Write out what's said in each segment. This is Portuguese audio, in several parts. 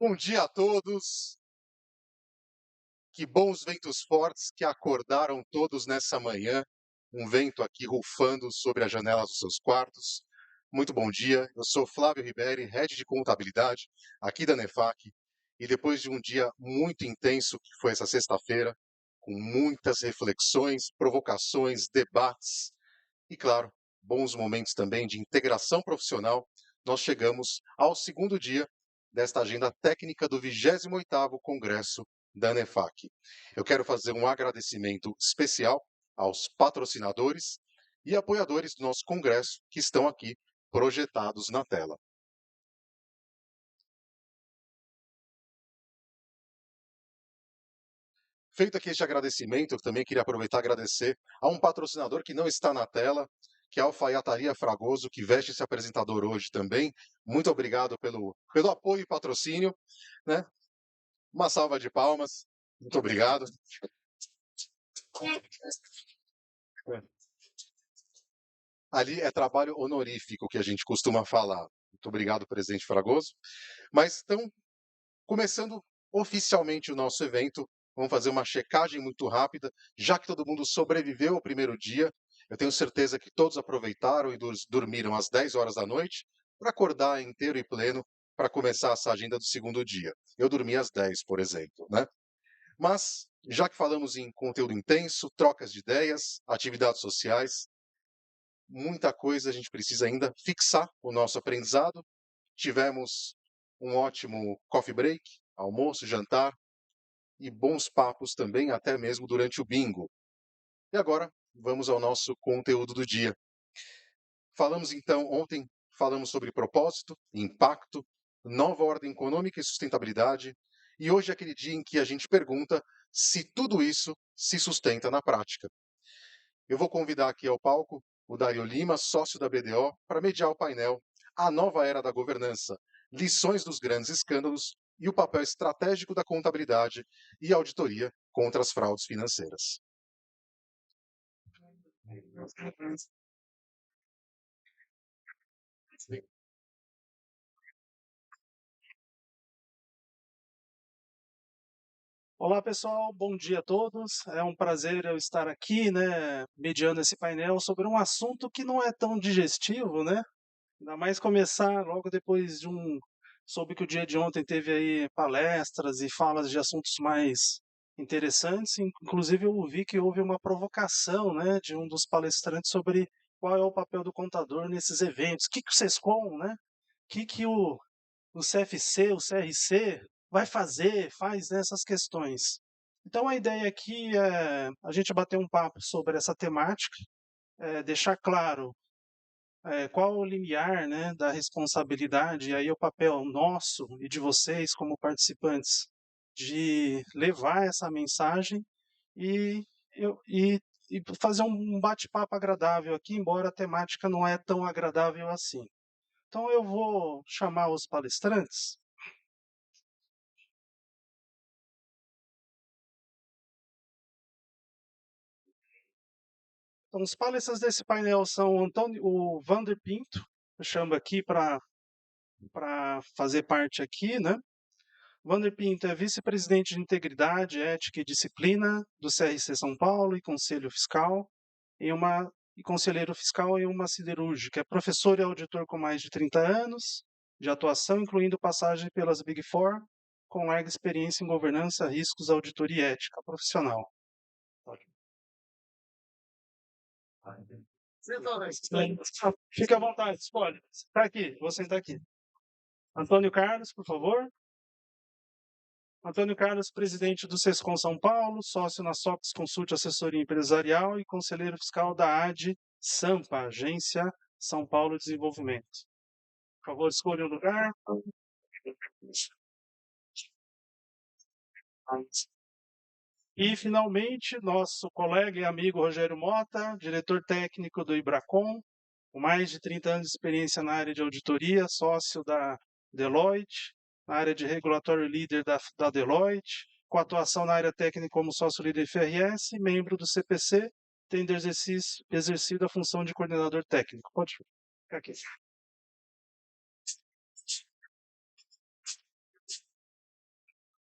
Bom dia a todos. Que bons ventos fortes que acordaram todos nessa manhã. Um vento aqui rufando sobre as janelas dos seus quartos. Muito bom dia. Eu sou Flávio Riberi, Head de Contabilidade aqui da Nefac. E depois de um dia muito intenso, que foi essa sexta-feira, com muitas reflexões, provocações, debates e, claro, bons momentos também de integração profissional, nós chegamos ao segundo dia desta agenda técnica do 28º Congresso da ANEFAC. Eu quero fazer um agradecimento especial aos patrocinadores e apoiadores do nosso congresso que estão aqui projetados na tela. Feito aqui este agradecimento, eu também queria aproveitar e agradecer a um patrocinador que não está na tela, que é a Alfaiataria Fragoso, que veste esse apresentador hoje também. Muito obrigado pelo apoio e patrocínio, né? Uma salva de palmas. Muito obrigado. Ali é trabalho honorífico que a gente costuma falar. Muito obrigado, presidente Fragoso. Mas então, começando oficialmente o nosso evento, vamos fazer uma checagem muito rápida, já que todo mundo sobreviveu ao primeiro dia. Eu tenho certeza que todos aproveitaram e dormiram às 10 horas da noite para acordar inteiro e pleno para começar essa agenda do segundo dia. Eu dormi às 10, por exemplo, né? Mas, já que falamos em conteúdo intenso, trocas de ideias, atividades sociais, muita coisa a gente precisa ainda fixar o nosso aprendizado. Tivemos um ótimo coffee break, almoço, jantar e bons papos também, até mesmo durante o bingo. E agora, vamos ao nosso conteúdo do dia. Ontem falamos sobre propósito, impacto, nova ordem econômica e sustentabilidade, e hoje é aquele dia em que a gente pergunta se tudo isso se sustenta na prática. Eu vou convidar aqui ao palco o Dario Lima, sócio da BDO, para mediar o painel A Nova Era da Governança, lições dos grandes escândalos e o papel estratégico da contabilidade e auditoria contra as fraudes financeiras. Olá, pessoal, bom dia a todos. É um prazer eu estar aqui, né, mediando esse painel sobre um assunto que não é tão digestivo, né? Ainda mais começar logo depois de soube que o dia de ontem teve aí palestras e falas de assuntos mais interessantes. Inclusive eu vi que houve uma provocação, né, de um dos palestrantes sobre qual é o papel do contador nesses eventos. O que que o Sescom, né? O que que o CFC, o CRC faz nessas questões. Então a ideia aqui é a gente bater um papo sobre essa temática, deixar claro qual o limiar, né, da responsabilidade, e aí o papel nosso e de vocês como participantes de levar essa mensagem e, eu, e fazer um bate-papo agradável aqui, embora a temática não é tão agradável assim. Então eu vou chamar os palestrantes. Então, os palestrantes desse painel são o Vander Pinto, eu chamo aqui para fazer parte aqui, né? Vander Pinto é vice-presidente de Integridade, Ética e Disciplina do CRC São Paulo e Conselho Fiscal, e conselheiro fiscal em uma siderúrgica. É professor e auditor com mais de 30 anos de atuação, incluindo passagem pelas Big Four, com larga experiência em governança, riscos, auditoria e ética profissional. Fique à vontade, escolhe. Está aqui, vou sentar aqui. Antônio Carlos, por favor. Antônio Carlos, presidente do Sescom São Paulo, sócio na Sox Consult Assessoria Empresarial e conselheiro fiscal da AD Sampa, Agência São Paulo Desenvolvimento. Por favor, escolha um lugar. E, finalmente, nosso colega e amigo Rogério Mota, diretor técnico do Ibracon, com mais de 30 anos de experiência na área de auditoria, sócio da Deloitte, na área de regulatório líder da Deloitte, com atuação na área técnica como sócio líder FRS, membro do CPC, tendo exercido a função de coordenador técnico. Pode ficar aqui.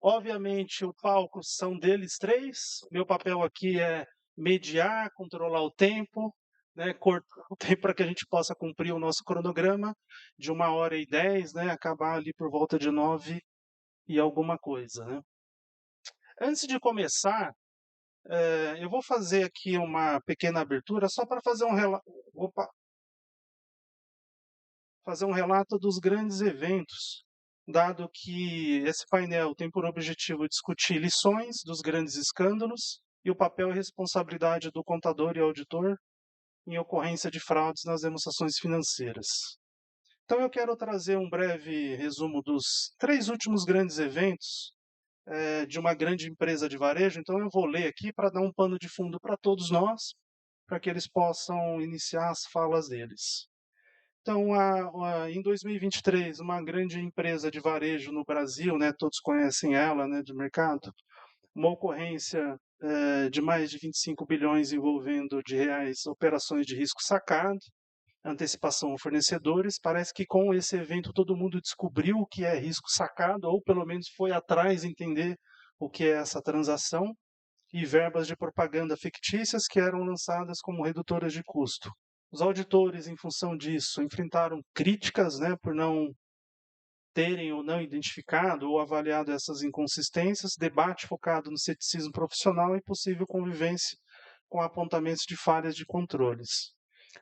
Obviamente, o palco são deles três. Meu papel aqui é mediar, controlar o tempo, né, cortar o tempo para que a gente possa cumprir o nosso cronograma de 1h10, né, acabar ali por volta de 9 e alguma coisa, né. Antes de começar, eu vou fazer aqui uma pequena abertura só para fazer fazer um relato dos grandes eventos, dado que esse painel tem por objetivo discutir lições dos grandes escândalos e o papel e responsabilidade do contador e auditor em ocorrência de fraudes nas demonstrações financeiras. Então eu quero trazer um breve resumo dos 3 últimos grandes eventos de uma grande empresa de varejo. Então eu vou ler aqui para dar um pano de fundo para todos nós, para que eles possam iniciar as falas deles. Então, em 2023, uma grande empresa de varejo no Brasil, né, todos conhecem ela, né, de mercado, uma ocorrência de mais de 25 bilhões envolvendo de reais operações de risco sacado, antecipação a fornecedores. Parece que com esse evento todo mundo descobriu o que é risco sacado, ou pelo menos foi atrás entender o que é essa transação, e verbas de propaganda fictícias que eram lançadas como redutoras de custo. Os auditores, em função disso, enfrentaram críticas, né, por não terem ou não identificado ou avaliado essas inconsistências, debate focado no ceticismo profissional e possível convivência com apontamentos de falhas de controles.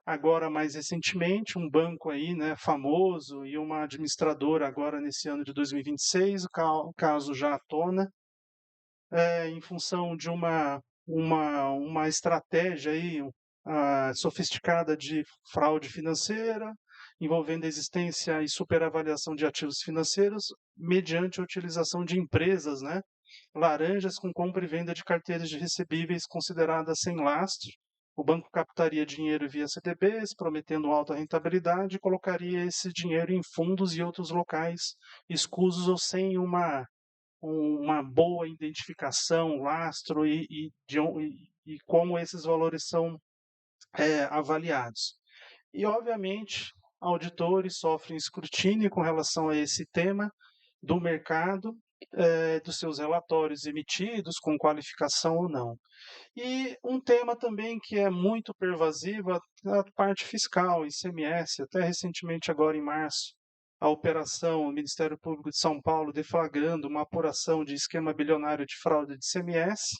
Agora, mais recentemente, um banco aí, né, famoso e uma administradora agora nesse ano de 2026, o caso já à tona, em função de uma estratégia aí, sofisticada de fraude financeira, envolvendo a existência e superavaliação de ativos financeiros, mediante a utilização de empresas, né, laranjas com compra e venda de carteiras de recebíveis consideradas sem lastro. O banco captaria dinheiro via CDBs, prometendo alta rentabilidade, e colocaria esse dinheiro em fundos e outros locais escusos ou sem uma boa identificação, lastro e como esses valores são avaliados. E, obviamente, auditores sofrem escrutínio com relação a esse tema do mercado, dos seus relatórios emitidos, com qualificação ou não. E um tema também que é muito pervasivo, a parte fiscal, ICMS, até recentemente, agora em março, a operação, o Ministério Público de São Paulo deflagrando uma apuração de esquema bilionário de fraude de ICMS,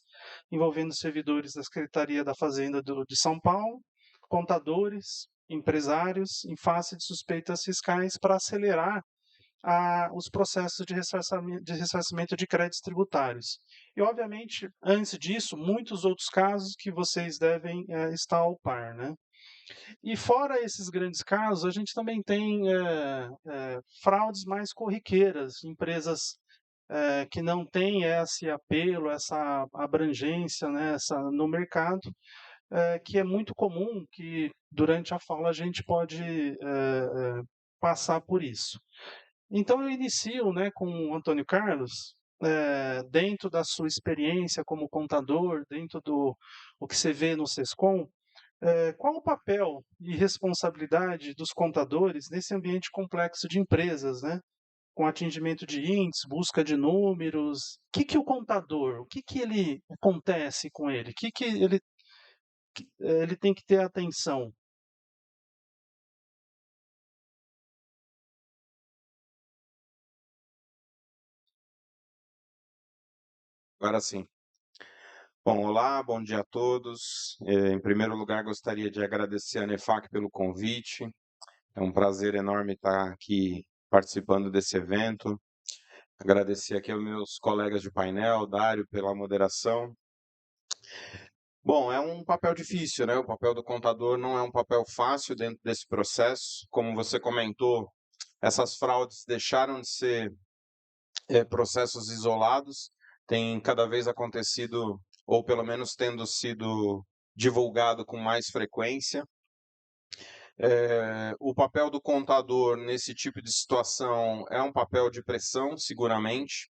envolvendo servidores da Secretaria da Fazenda de São Paulo, contadores, empresários, em face de suspeitas fiscais para acelerar os processos de ressarcimento de créditos tributários. E, obviamente, antes disso, muitos outros casos que vocês devem estar ao par, né? E fora esses grandes casos, a gente também tem fraudes mais corriqueiras, empresas que não têm esse apelo, essa abrangência, né, no mercado, que é muito comum que durante a fala a gente pode passar por isso. Então eu inicio, né, com o Antônio Carlos, dentro da sua experiência como contador, dentro do o que você vê no Sescom, qual o papel e responsabilidade dos contadores nesse ambiente complexo de empresas, né? Com atingimento de índices, busca de números. Que o contador, o que ele acontece com ele? Que ele tem que ter atenção? Agora sim. Bom, olá, bom dia a todos. Em primeiro lugar, gostaria de agradecer a Nefac pelo convite. É um prazer enorme estar aqui participando desse evento. Agradecer aqui aos meus colegas de painel, Dário, pela moderação. Bom, é um papel difícil, né? O papel do contador não é um papel fácil dentro desse processo. Como você comentou, essas fraudes deixaram de ser processos isolados, tem cada vez acontecido, ou pelo menos tendo sido divulgado com mais frequência. O papel do contador nesse tipo de situação é um papel de pressão, seguramente,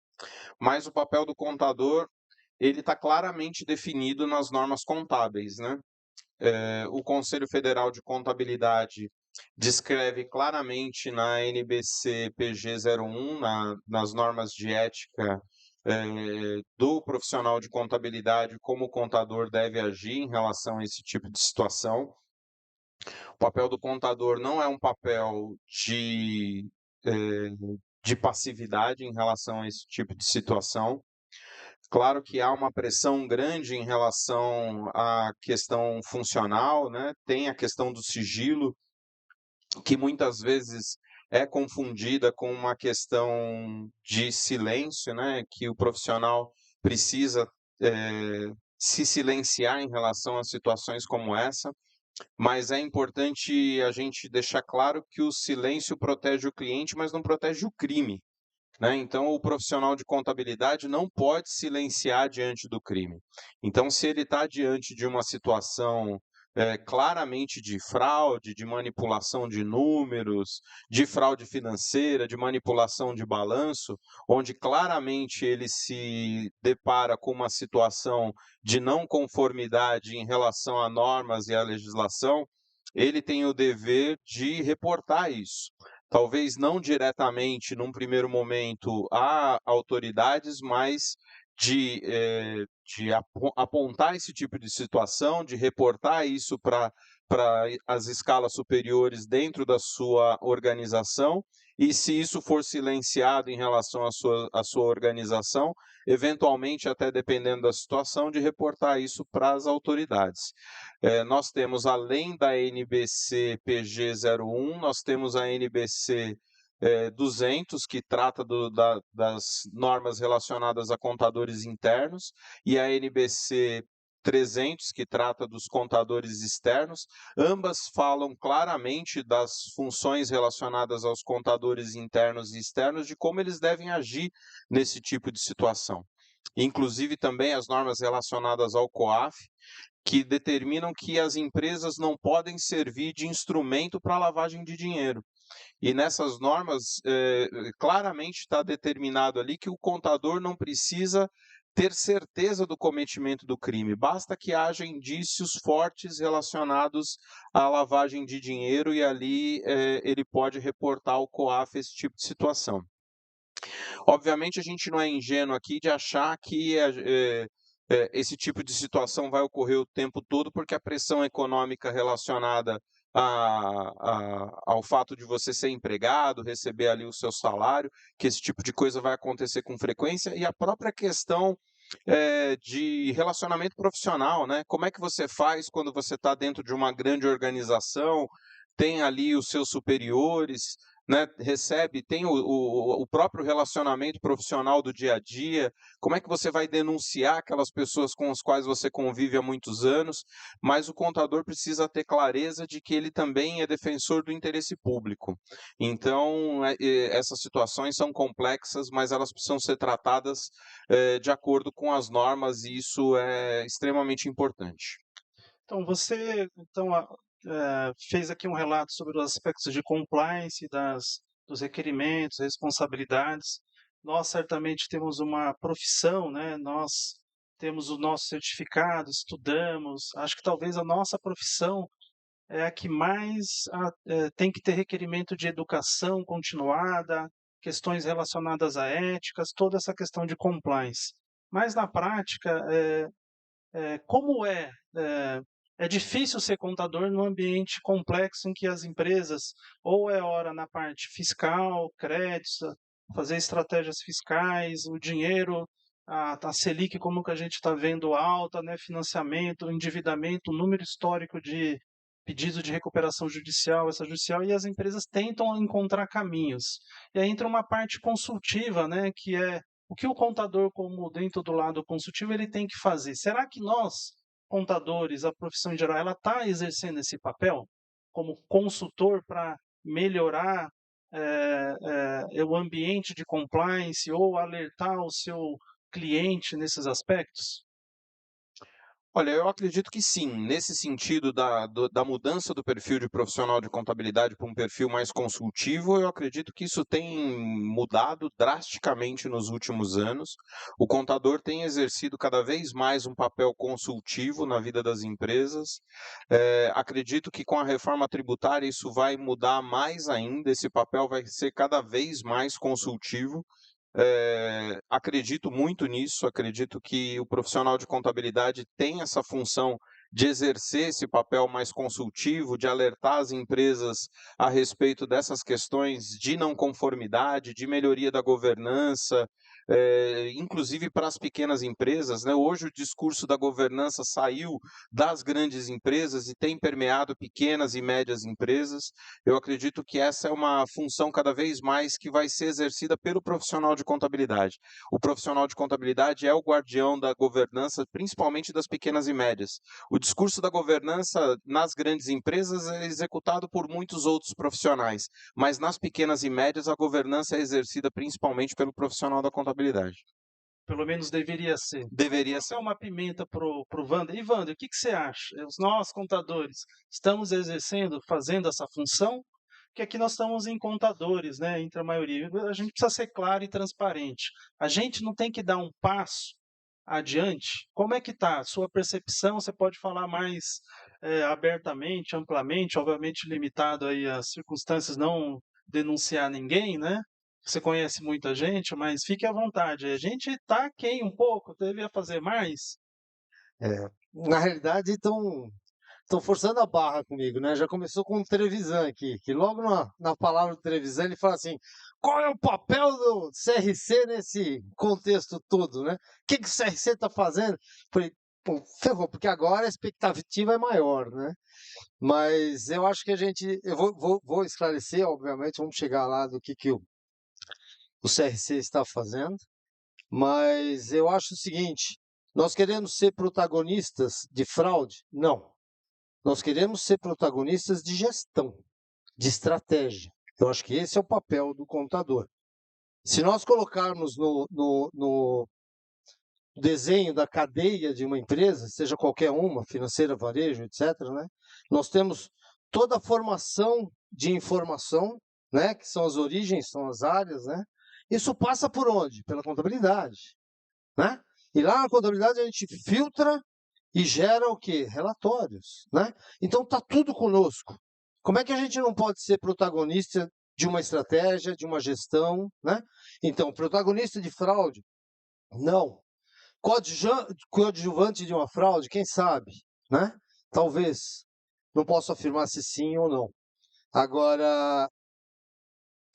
mas o papel do contador ele está claramente definido nas normas contábeis, né? O Conselho Federal de Contabilidade descreve claramente na NBC PG 01, nas normas de ética do profissional de contabilidade, como o contador deve agir em relação a esse tipo de situação. O papel do contador não é um papel de passividade em relação a esse tipo de situação. Claro que há uma pressão grande em relação à questão funcional, né? Tem a questão do sigilo, que muitas vezes é confundida com uma questão de silêncio, né? Que o profissional precisa se silenciar em relação a situações como essa, mas é importante a gente deixar claro que o silêncio protege o cliente, mas não protege o crime, né? Então, o profissional de contabilidade não pode silenciar diante do crime. Então, se ele está diante de uma situação claramente de fraude, de manipulação de números, de fraude financeira, de manipulação de balanço, onde claramente ele se depara com uma situação de não conformidade em relação a normas e à legislação, ele tem o dever de reportar isso. Talvez não diretamente, num primeiro momento, a autoridades, mas de apontar esse tipo de situação, de reportar isso para as escalas superiores dentro da sua organização, e se isso for silenciado em relação à sua organização, eventualmente, até dependendo da situação, de reportar isso para as autoridades. Nós temos, além da NBC PG 01, nós temos a NBC 200, que trata das normas relacionadas a contadores internos, e a NBC 300, que trata dos contadores externos. Ambas falam claramente das funções relacionadas aos contadores internos e externos, de como eles devem agir nesse tipo de situação. Inclusive também as normas relacionadas ao COAF, que determinam que as empresas não podem servir de instrumento para lavagem de dinheiro. E nessas normas, claramente está determinado ali que o contador não precisa ter certeza do cometimento do crime, basta que haja indícios fortes relacionados à lavagem de dinheiro, e ali ele pode reportar ao COAF esse tipo de situação. Obviamente, a gente não é ingênuo aqui de achar que esse tipo de situação vai ocorrer o tempo todo, porque a pressão econômica relacionada ao fato de você ser empregado, receber ali o seu salário, que esse tipo de coisa vai acontecer com frequência, e a própria questão de relacionamento profissional, né? Como é que você faz quando você está dentro de uma grande organização, tem ali os seus superiores, né, tem o próprio relacionamento profissional do dia a dia, como é que você vai denunciar aquelas pessoas com as quais você convive há muitos anos, mas o contador precisa ter clareza de que ele também é defensor do interesse público. Então, essas situações são complexas, mas elas precisam ser tratadas de acordo com as normas, e isso é extremamente importante. Então, você fez aqui um relato sobre os aspectos de compliance, dos requerimentos, responsabilidades. Nós certamente temos uma profissão, né? Nós temos o nosso certificado, estudamos. Acho que talvez a nossa profissão é a que mais tem que ter requerimento de educação continuada, questões relacionadas a éticas, toda essa questão de compliance. Mas na prática, como é difícil ser contador num ambiente complexo em que as empresas, ou é hora na parte fiscal, créditos, fazer estratégias fiscais, o dinheiro, a Selic, como que a gente está vendo alta, né, financiamento, endividamento, o número histórico de pedido de recuperação judicial, extrajudicial, e as empresas tentam encontrar caminhos. E aí entra uma parte consultiva, né, que é o que o contador, como dentro do lado consultivo, ele tem que fazer. Será que nós, contadores, a profissão em geral, ela está exercendo esse papel como consultor para melhorar o ambiente de compliance ou alertar o seu cliente nesses aspectos? Olha, eu acredito que sim, nesse sentido da mudança do perfil de profissional de contabilidade para um perfil mais consultivo, eu acredito que isso tem mudado drasticamente nos últimos anos. O contador tem exercido cada vez mais um papel consultivo na vida das empresas. Acredito que com a reforma tributária isso vai mudar mais ainda, esse papel vai ser cada vez mais consultivo. Acredito muito nisso, acredito que o profissional de contabilidade tem essa função de exercer esse papel mais consultivo, de alertar as empresas a respeito dessas questões de não conformidade, de melhoria da governança, inclusive para as pequenas empresas, né? Hoje o discurso da governança saiu das grandes empresas e tem permeado pequenas e médias empresas. Eu acredito que essa é uma função cada vez mais que vai ser exercida pelo profissional de contabilidade. O profissional de contabilidade é o guardião da governança, principalmente das pequenas e médias. O discurso da governança nas grandes empresas é executado por muitos outros profissionais, mas nas pequenas e médias a governança é exercida principalmente pelo profissional da contabilidade. Pelo menos deveria ser. Deveria Essa ser. é uma pimenta pro Wander. E Wander, o que você acha? Nós, contadores, estamos exercendo, fazendo essa função? Porque aqui nós estamos em contadores, né, entre a maioria. A gente precisa ser claro e transparente. A gente não tem que dar um passo adiante. Como é que está a sua percepção? Você pode falar mais abertamente, amplamente, obviamente limitado aí às circunstâncias, não denunciar ninguém, né? Você conhece muita gente, mas fique à vontade. A gente está aquém um pouco, devia fazer mais. Na realidade, estão forçando a barra comigo, né? Já começou com o Trevisan aqui, que logo na palavra do Trevisan ele fala assim: qual é o papel do CRC nesse contexto todo, né? O que o CRC está fazendo? Falei, pô, ferrou, porque agora a expectativa é maior, né? Mas eu acho que eu vou esclarecer, obviamente, vamos chegar lá do que o CRC está fazendo, mas eu acho o seguinte: nós queremos ser protagonistas de fraude? Não. Nós queremos ser protagonistas de gestão, de estratégia. Eu acho que esse é o papel do contador. Se nós colocarmos no desenho da cadeia de uma empresa, seja qualquer uma, financeira, varejo, etc., né, nós temos toda a formação de informação, né, que são as origens, são as áreas, né? Isso passa por onde? Pela contabilidade, né? E lá na contabilidade a gente filtra e gera o quê? Relatórios, né? Então está tudo conosco. Como é que a gente não pode ser protagonista de uma estratégia, de uma gestão, né? Então, protagonista de fraude? Não. Coadjuvante de uma fraude? Quem sabe, né? Talvez. Não posso afirmar se sim ou não. Agora,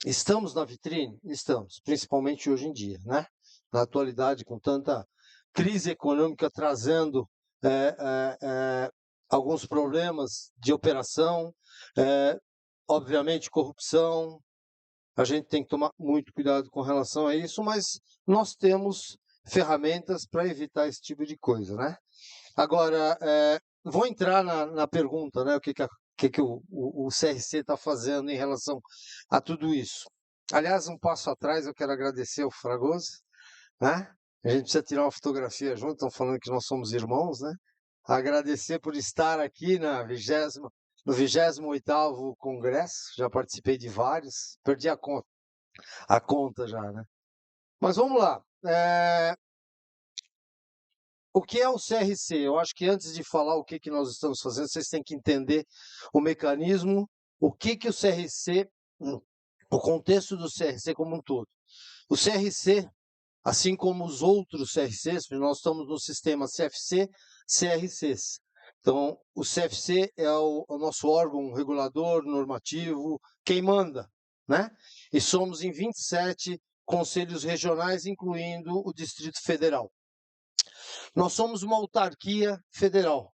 estamos na vitrine? Estamos, principalmente hoje em dia, né? Na atualidade, com tanta crise econômica trazendo alguns problemas de operação, obviamente corrupção, a gente tem que tomar muito cuidado com relação a isso, mas nós temos ferramentas para evitar esse tipo de coisa, né? Agora, vou entrar na pergunta, né? O que o CRC está fazendo em relação a tudo isso. Aliás, um passo atrás, eu quero agradecer ao Fragoso, né? A gente precisa tirar uma fotografia junto, estão falando que nós somos irmãos, né? Agradecer por estar aqui no 28º Congresso, já participei de vários, perdi a conta já, né? Mas vamos lá. O que é o CRC? Eu acho que antes de falar o que nós estamos fazendo, vocês têm que entender o mecanismo, o que o CRC, o contexto do CRC como um todo. O CRC, assim como os outros CRCs, nós estamos no sistema CFC, CRCs. Então, o CFC é o nosso órgão regulador, normativo, quem manda, né? E somos em 27 conselhos regionais, incluindo o Distrito Federal. Nós somos uma autarquia federal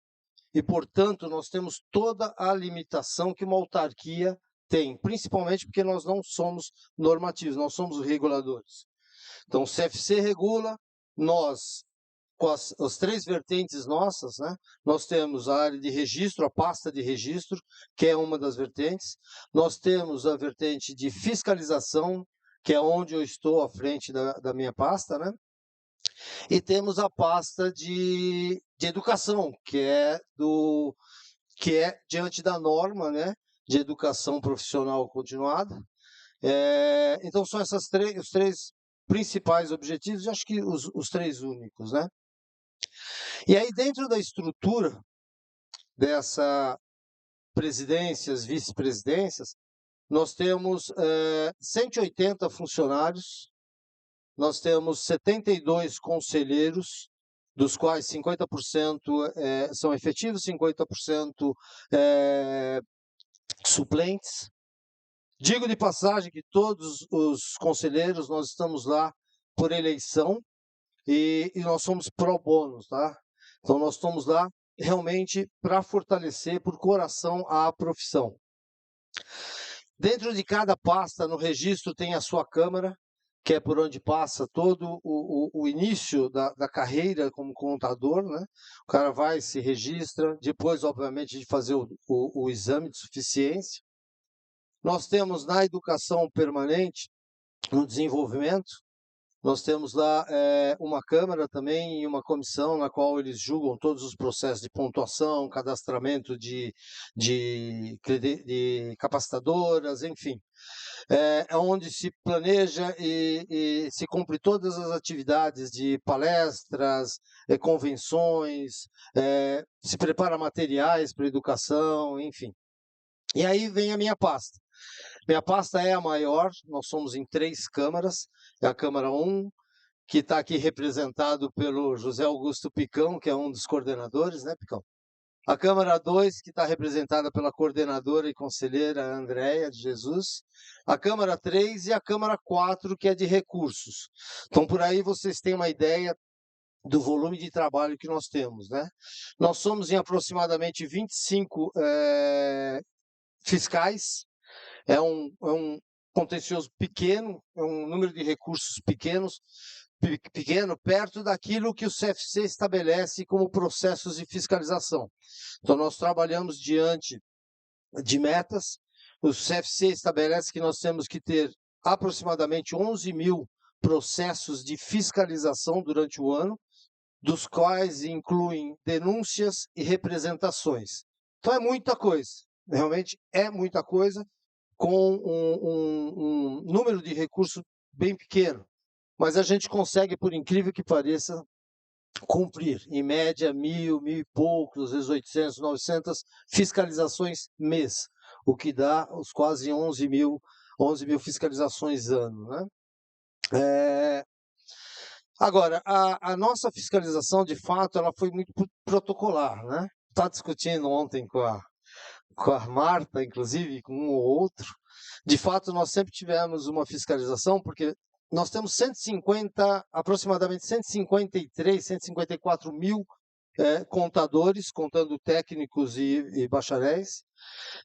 e, portanto, nós temos toda a limitação que uma autarquia tem, principalmente porque nós não somos normativos, nós somos reguladores. Então, o CFC regula, nós, com as três vertentes nossas, né, nós temos a área de registro, a pasta de registro, que é uma das vertentes, nós temos a vertente de fiscalização, que é onde eu estou à frente da minha pasta, né, e temos a pasta de educação, que é diante da norma, né, de educação profissional continuada. Então, são os três principais objetivos, e acho que os três únicos, né? E aí, dentro da estrutura dessa presidências, vice-presidências, nós temos 180 funcionários nós temos 72 conselheiros, dos quais 50% são efetivos, 50% suplentes. Digo de passagem que todos os conselheiros, nós estamos lá por eleição e nós somos pro bono, tá? Então, nós estamos lá realmente para fortalecer por coração a profissão. Dentro de cada pasta, no registro, tem a sua Câmara, que é por onde passa todo o início da carreira como contador, né? O cara vai, se registra, depois, obviamente, de fazer o exame de suficiência. Nós temos na educação permanente, no desenvolvimento, nós temos lá uma Câmara também e uma comissão na qual eles julgam todos os processos de pontuação, cadastramento de capacitadoras, enfim. É onde se planeja e se cumpre todas as atividades de palestras, convenções, se prepara materiais para educação, enfim. E aí vem a minha pasta. Minha pasta é a maior, nós somos em 3 câmaras, é a Câmara 1, que está aqui representado pelo José Augusto Picão, que é um dos coordenadores, né, Picão? A Câmara 2, que está representada pela coordenadora e conselheira Andréia de Jesus. A Câmara 3 e a Câmara 4, que é de recursos. Então, por aí vocês têm uma ideia do volume de trabalho que nós temos, né? Nós somos em aproximadamente 25 fiscais. É um contencioso pequeno, é um número de recursos pequeno, perto daquilo que o CFC estabelece como processos de fiscalização. Então, nós trabalhamos diante de metas. O CFC estabelece que nós temos que ter aproximadamente 11 mil processos de fiscalização durante o ano, dos quais incluem denúncias e representações. Então, é muita coisa, realmente é muita coisa, com um número de recursos bem pequeno. Mas a gente consegue, por incrível que pareça, cumprir, em média, 1.000, 1.000 e poucos, às vezes 800, 900 fiscalizações mês, o que dá os quase 11 mil fiscalizações ano, né? Agora, a nossa fiscalização, de fato, ela foi muito protocolar, né? Estava discutindo ontem com a Marta, inclusive, com um ou outro. De fato, nós sempre tivemos uma fiscalização, porque nós temos aproximadamente 153, 154 mil contadores, contando técnicos e bacharéis.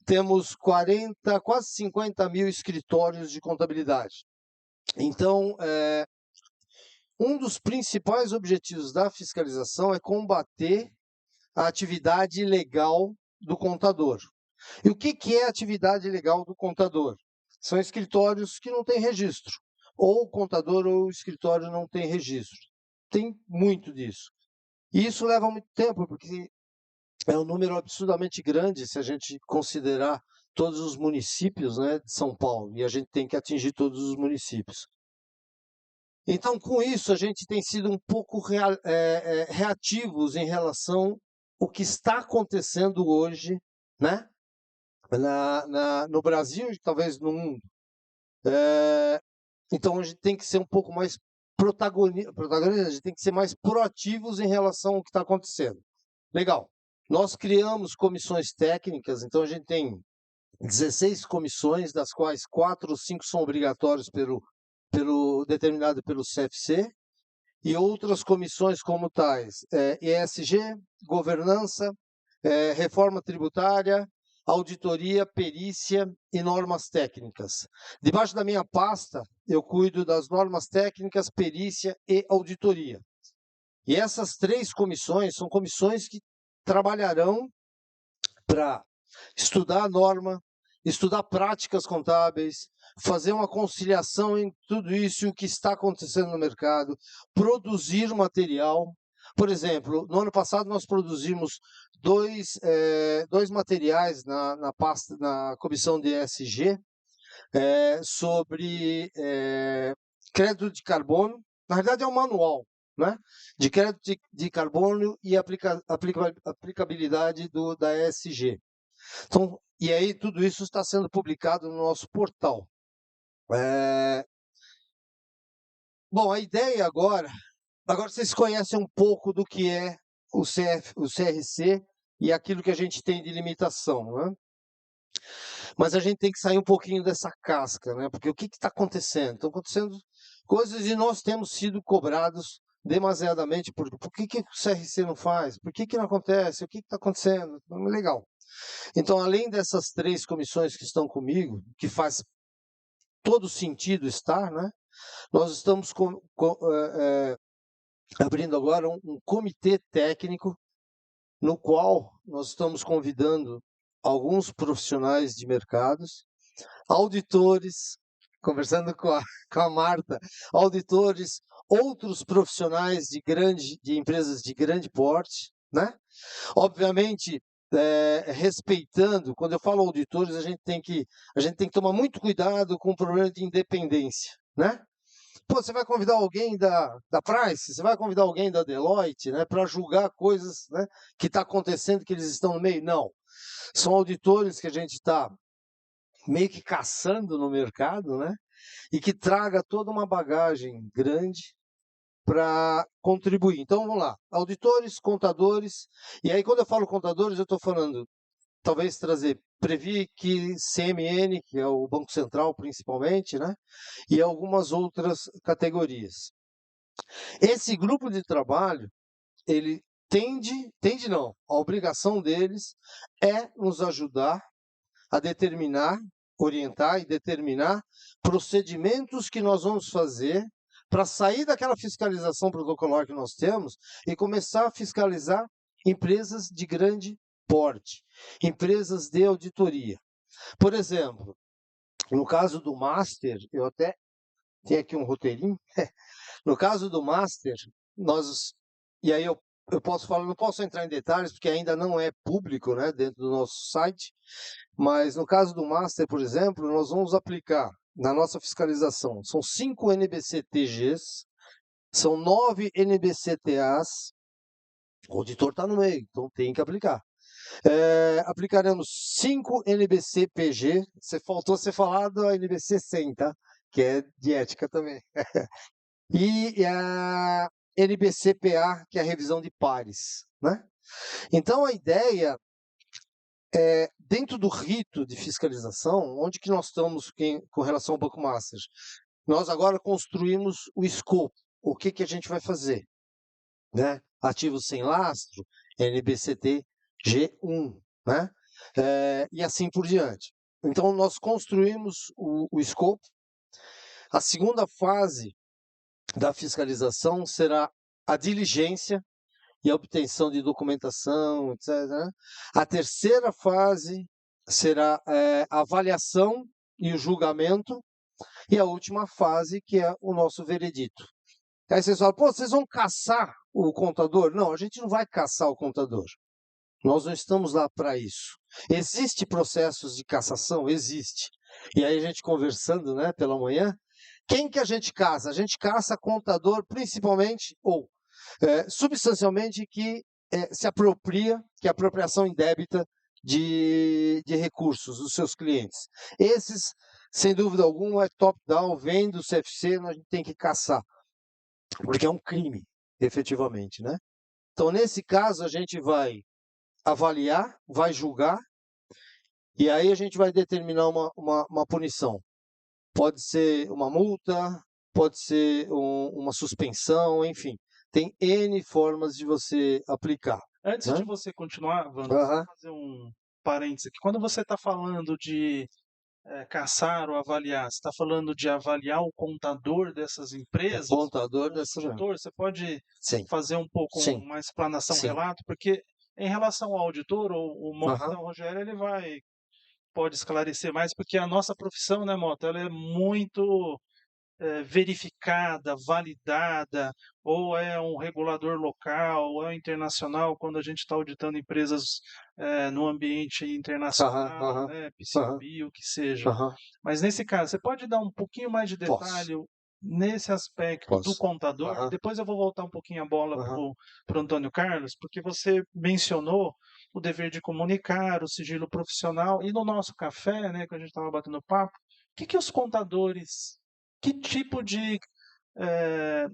Temos quase 50 mil escritórios de contabilidade. Então, um dos principais objetivos da fiscalização é combater a atividade ilegal do contador. E o que é a atividade ilegal do contador? São escritórios que não têm registro. Ou o contador ou o escritório não tem registro. Tem muito disso. E isso leva muito tempo, porque é um número absurdamente grande se a gente considerar todos os municípios, né, de São Paulo. E a gente tem que atingir todos os municípios. Então, com isso, a gente tem sido um pouco reativos em relação ao que está acontecendo hoje, né, no Brasil e talvez no mundo. Então, a gente tem que ser um pouco mais protagonista, a gente tem que ser mais proativos em relação ao que está acontecendo. Legal. Nós criamos comissões técnicas, então a gente tem 16 comissões, das quais 4 ou 5 são obrigatórios determinado pelo CFC, e outras comissões como tais, ESG, governança, reforma tributária, auditoria, perícia e normas técnicas. Debaixo da minha pasta, eu cuido das normas técnicas, perícia e auditoria. E essas 3 comissões são comissões que trabalharão para estudar a norma, estudar práticas contábeis, fazer uma conciliação em tudo isso e o que está acontecendo no mercado, produzir material. Por exemplo, no ano passado nós produzimos dois materiais na comissão de ESG sobre crédito de carbono. Na verdade é um manual, né, de crédito de carbono e aplicabilidade da ESG. Então, e aí tudo isso está sendo publicado no nosso portal. Bom, a ideia agora vocês conhecem um pouco do que é o CRC e aquilo que a gente tem de limitação, né? Mas a gente tem que sair um pouquinho dessa casca, né? Porque o que está acontecendo? Estão acontecendo coisas e nós temos sido cobrados demasiadamente por que o CRC não faz? Por que não acontece? O que está acontecendo? Legal. Então, além dessas 3 comissões que estão comigo, que faz todo sentido estar, né? Nós estamos abrindo agora um comitê técnico no qual nós estamos convidando alguns profissionais de mercados, auditores, conversando com a Marta, auditores, outros profissionais de empresas de grande porte, né? Obviamente, respeitando, quando eu falo auditores, a gente tem que tomar muito cuidado com o problema de independência, né? Pô, você vai convidar alguém da Price, você vai convidar alguém da Deloitte, né, para julgar coisas, né, que está acontecendo, que eles estão no meio? Não. São auditores que a gente está meio que caçando no mercado, né, e que traga toda uma bagagem grande para contribuir. Então, vamos lá. Auditores, contadores, e aí quando eu falo contadores, eu estou falando, talvez trazer Previc, CMN, que é o Banco Central principalmente, né? E algumas outras categorias. Esse grupo de trabalho, ele tende não, a obrigação deles é nos ajudar a determinar, orientar e determinar procedimentos que nós vamos fazer para sair daquela fiscalização protocolar que nós temos e começar a fiscalizar empresas de grande porte, empresas de auditoria. Por exemplo, no caso do Master, eu até tenho aqui um roteirinho. No caso do Master, e aí eu posso falar, não posso entrar em detalhes porque ainda não é público, né, dentro do nosso site, mas no caso do Master, por exemplo, nós vamos aplicar na nossa fiscalização, são 5 NBC-TGs, são 9 NBC-TAs, o auditor está no meio, então tem que aplicar. Aplicaremos 5 NBC-PG, faltou ser falado a NBC-100, tá? Que é de ética também. E a NBC-PA, que é a revisão de pares, né? Então, a ideia é, dentro do rito de fiscalização, onde que nós estamos com relação ao Banco Master? Nós agora construímos o escopo, o que a gente vai fazer, né? Ativos sem lastro, NBCT G1, né? E assim por diante. Então, nós construímos o escopo. A segunda fase da fiscalização será a diligência e a obtenção de documentação, etc. A terceira fase será a avaliação e o julgamento, e a última fase, que é o nosso veredito. Aí vocês falam, pô, vocês vão caçar o contador? Não, a gente não vai caçar o contador. Nós não estamos lá para isso. Existe processos de cassação? Existe. E aí a gente conversando, né, pela manhã, quem que a gente caça? A gente caça contador principalmente, ou substancialmente, que se apropria, que é apropriação indébita de recursos dos seus clientes. Esses, sem dúvida alguma, é top-down, vem do CFC, a gente tem que caçar, porque é um crime, efetivamente, né? Então, nesse caso, a gente vai avaliar, vai julgar, e aí a gente vai determinar uma punição. Pode ser uma multa, pode ser uma suspensão, enfim. Tem N formas de você aplicar. Antes né? de você continuar, Wanda, vou fazer um parênteses aqui. Quando você está falando de caçar ou avaliar, você está falando de avaliar o contador dessas empresas? O contador dessas empresas. Você pode fazer um pouco mais explanação, relato? Porque em relação ao auditor, o Mota, o Rogério, ele pode esclarecer mais, porque a nossa profissão, né, Mota, ela é muito verificada, validada, ou é um regulador local, ou é um internacional, quando a gente está auditando empresas no ambiente internacional, né, PCB, o que seja. Mas nesse caso, você pode dar um pouquinho mais de detalhe nesse aspecto do contador? Depois eu vou voltar um pouquinho a bola para o Antônio Carlos, porque você mencionou o dever de comunicar, o sigilo profissional, e no nosso café, né, que a gente estava batendo papo, que os contadores, que tipo de eh,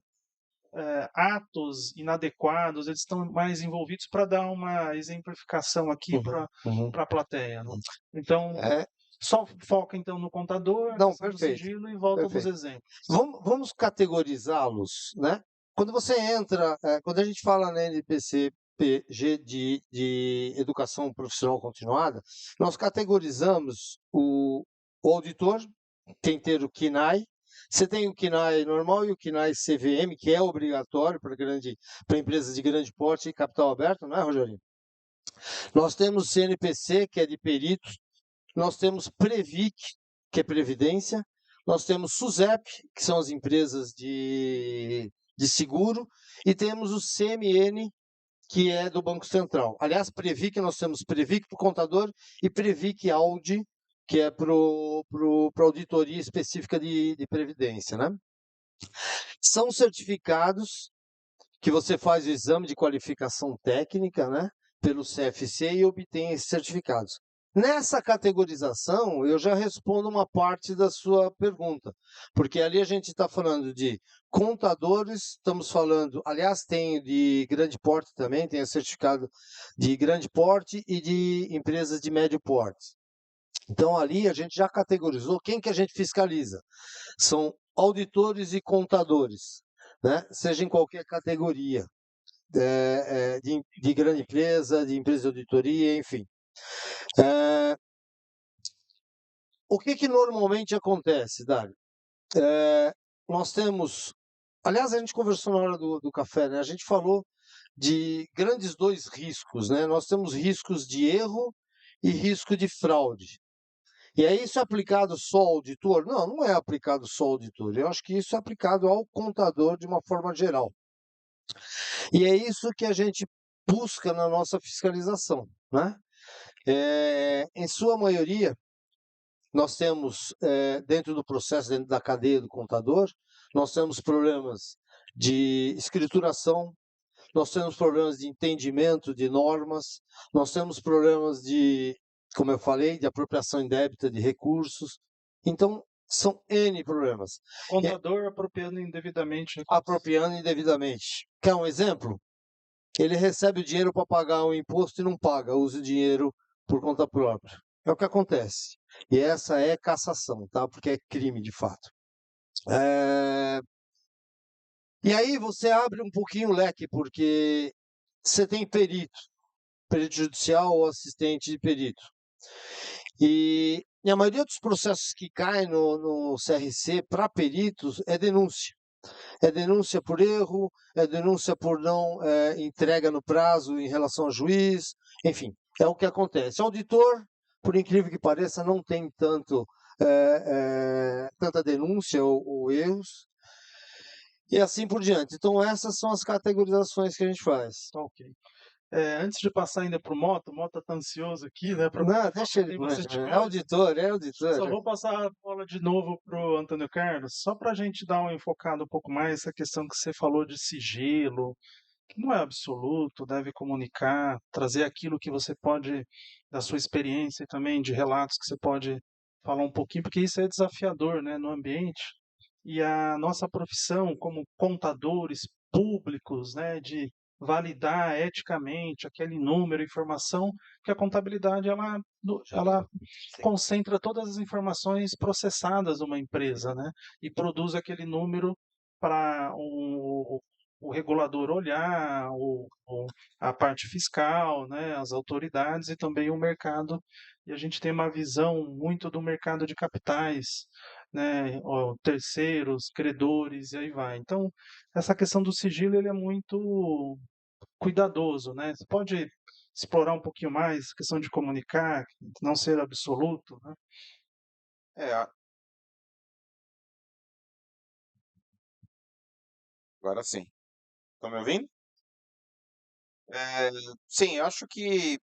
atos inadequados, eles estão mais envolvidos para dar uma exemplificação aqui Uhum, uhum. para a plateia, né? Então, É, só foca então no contador, não, questão do perfeito, sigilo e volta dos perfeito. exemplos. Vamos categorizá-los, né? Quando você entra, quando a gente fala na NPC-PG de educação profissional continuada, nós categorizamos o auditor, tem que ter o KNAI. Você tem o KNAI normal e o KNAI CVM, que é obrigatório para empresas de grande porte e capital aberto, não é, Rogerinho? Nós temos CNPC, que é de peritos. Nós temos Previc, que é previdência. Nós temos SUSEP, que são as empresas de seguro. E temos o CMN, que é do Banco Central. Aliás, Previc, nós temos Previc para o contador e Previc Audi, que é para auditoria específica de previdência, né? São certificados que você faz o exame de qualificação técnica, né, pelo CFC e obtém esses certificados. Nessa categorização, eu já respondo uma parte da sua pergunta, porque ali a gente está falando de contadores, estamos falando, aliás, tem de grande porte também, tem o certificado de grande porte e de empresas de médio porte. Então, ali a gente já categorizou quem que a gente fiscaliza. São auditores e contadores, né? Seja em qualquer categoria, de grande empresa, de empresa de auditoria, enfim. O que normalmente acontece, Dário? Nós temos... Aliás, a gente conversou na hora do café, né? A gente falou de grandes dois riscos, né? Nós temos riscos de erro e risco de fraude. E aí isso é aplicado só ao auditor? Não, não é aplicado só ao auditor. Eu acho que isso é aplicado ao contador de uma forma geral. E é isso que a gente busca na nossa fiscalização, né? Em sua maioria, nós temos, dentro do processo, dentro da cadeia do contador, nós temos problemas de escrituração, nós temos problemas de entendimento de normas, nós temos problemas de, como eu falei, de apropriação indébita de recursos. Então, são N problemas. Contador apropriando indevidamente. Apropriando indevidamente. Quer um exemplo? Ele recebe o dinheiro para pagar um imposto e não paga, usa o dinheiro por conta própria. É o que acontece. E essa é cassação, tá? Porque é crime de fato. E aí você abre um pouquinho o leque, porque você tem perito judicial ou assistente de perito. E a maioria dos processos que caem no CRC para peritos é denúncia. É denúncia por erro, é denúncia por não entrega no prazo em relação ao juiz, enfim, é o que acontece. O auditor, por incrível que pareça, não tem tanta denúncia ou erros, e assim por diante. Então, essas são as categorizações que a gente faz. Ok. Antes de passar ainda para o Mota está ansioso aqui, né? Não, deixa ele. É auditor, é auditor. Só vou passar a bola de novo para o Antônio Carlos, só para a gente dar uma enfocada um pouco mais essa questão que você falou de sigilo, que não é absoluto, deve comunicar, trazer aquilo que você pode, da sua experiência e também de relatos que você pode falar um pouquinho, porque isso é desafiador, né, no ambiente. E a nossa profissão como contadores públicos, né, de validar eticamente aquele número, informação, que a contabilidade ela concentra todas as informações processadas numa empresa, né, e produz aquele número para o regulador olhar, a parte fiscal, né, as autoridades e também o mercado. E a gente tem uma visão muito do mercado de capitais, né, terceiros, credores e aí vai. Então, essa questão do sigilo ele é muito cuidadoso, né? Você pode explorar um pouquinho mais a questão de comunicar, não ser absoluto, né? Agora sim. Estão me ouvindo? Sim, eu acho que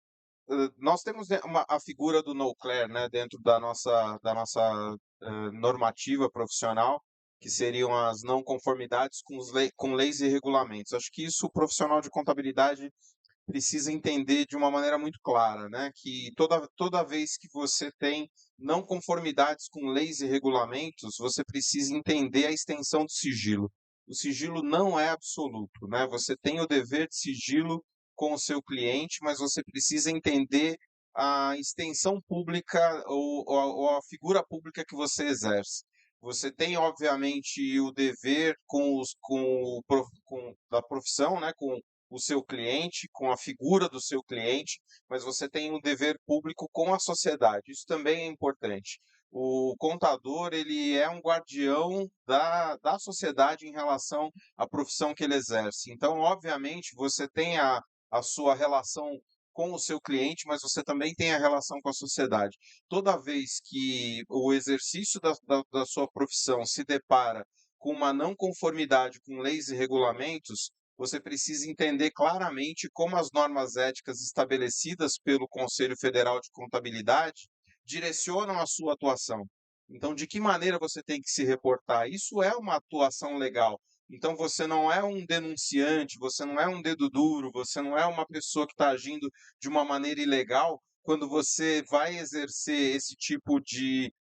nós temos a figura do NOCLER, né, dentro da nossa normativa profissional, que seriam as não conformidades com leis e regulamentos. Acho que isso o profissional de contabilidade precisa entender de uma maneira muito clara, né, que toda vez que você tem não conformidades com leis e regulamentos, você precisa entender a extensão do sigilo. o sigilo não é absoluto, né? Você tem o dever de sigilo com o seu cliente, mas você precisa entender a extensão pública ou a figura pública que você exerce. Você tem, obviamente, o dever da profissão, né? Com o seu cliente, com a figura do seu cliente, mas você tem um dever público com a sociedade. Isso também é importante. O contador, ele é um guardião da sociedade em relação à profissão que ele exerce. Então, obviamente, você tem a sua relação com o seu cliente, mas você também tem a relação com a sociedade. Toda vez que o exercício da sua profissão se depara com uma não conformidade com leis e regulamentos, você precisa entender claramente como as normas éticas estabelecidas pelo Conselho Federal de Contabilidade direcionam a sua atuação. Então, de que maneira você tem que se reportar? Isso é uma atuação legal. Então, você não é um denunciante, você não é um dedo duro, você não é uma pessoa que está agindo de uma maneira ilegal quando você vai exercer esse tipo de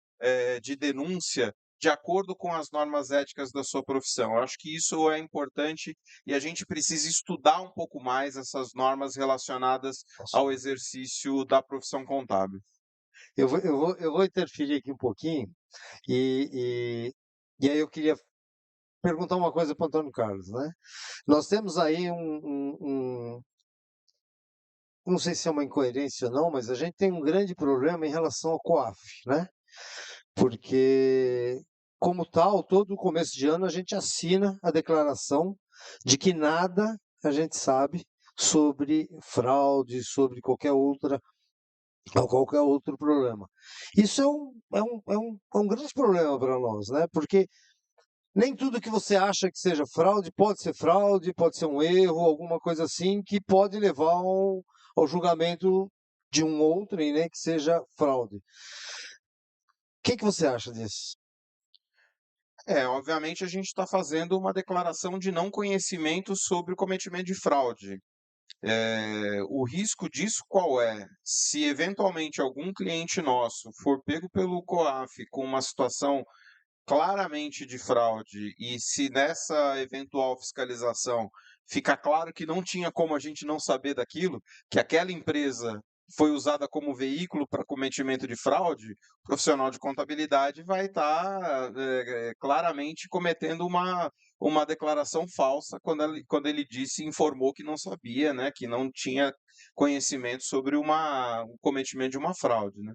denúncia de acordo com as normas éticas da sua profissão. Eu acho que isso é importante e a gente precisa estudar um pouco mais essas normas relacionadas ao exercício da profissão contábil. Eu vou interferir aqui um pouquinho e aí eu queria perguntar uma coisa para o Antônio Carlos, né? Nós temos aí não sei se é uma incoerência ou não, mas a gente tem um grande problema em relação ao COAF, né? Porque, como tal, todo começo de ano a gente assina a declaração de que nada a gente sabe sobre fraude, sobre qualquer outro problema. Isso é um grande problema para nós, né? Porque nem tudo que você acha que seja fraude, pode ser um erro, alguma coisa assim, que pode levar ao julgamento de um outro, né, que seja fraude. O que você acha disso? Obviamente a gente está fazendo uma declaração de não conhecimento sobre o cometimento de fraude. O risco disso qual é? Se eventualmente algum cliente nosso for pego pelo COAF com uma situação claramente de fraude e se nessa eventual fiscalização ficar claro que não tinha como a gente não saber daquilo, que aquela empresa foi usada como veículo para cometimento de fraude, o profissional de contabilidade vai estar claramente cometendo uma declaração falsa quando ele informou que não sabia, né, que não tinha conhecimento sobre o cometimento de uma fraude, né?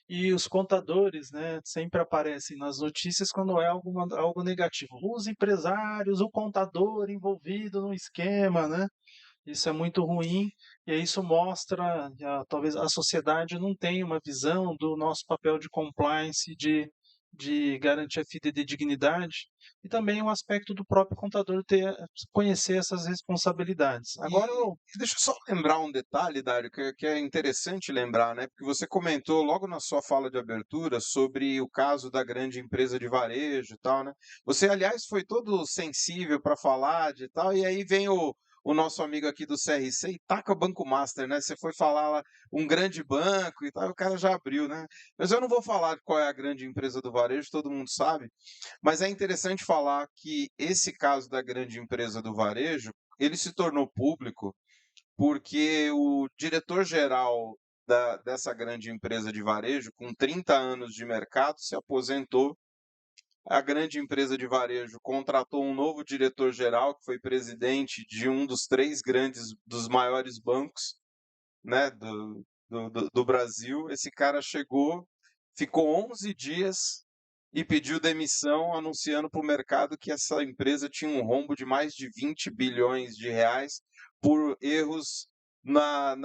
E os contadores, né, sempre aparecem nas notícias quando é algo negativo. Os empresários, o contador envolvido no esquema, né? Isso é muito ruim e aí isso mostra, talvez a sociedade não tenha uma visão do nosso papel de compliance, de garantir a fidedignidade e também o aspecto do próprio contador conhecer essas responsabilidades. Agora, deixa eu só lembrar um detalhe, Dário, que é interessante lembrar, né? Porque você comentou logo na sua fala de abertura sobre o caso da grande empresa de varejo e tal, né? Você, aliás, foi todo sensível para falar de tal, e aí vem o nosso amigo aqui do CRC e taca Banco Master, né? Você foi falar lá um grande banco e tal, o cara já abriu, né? Mas eu não vou falar qual é a grande empresa do varejo, todo mundo sabe, mas é interessante falar que esse caso da grande empresa do varejo, ele se tornou público porque o diretor-geral dessa grande empresa de varejo, com 30 anos de mercado, se aposentou. A grande empresa de varejo contratou um novo diretor-geral, que foi presidente de um dos maiores bancos, né, do Brasil. Esse cara chegou, ficou 11 dias e pediu demissão, anunciando para o mercado que essa empresa tinha um rombo de mais de 20 bilhões de reais por erros na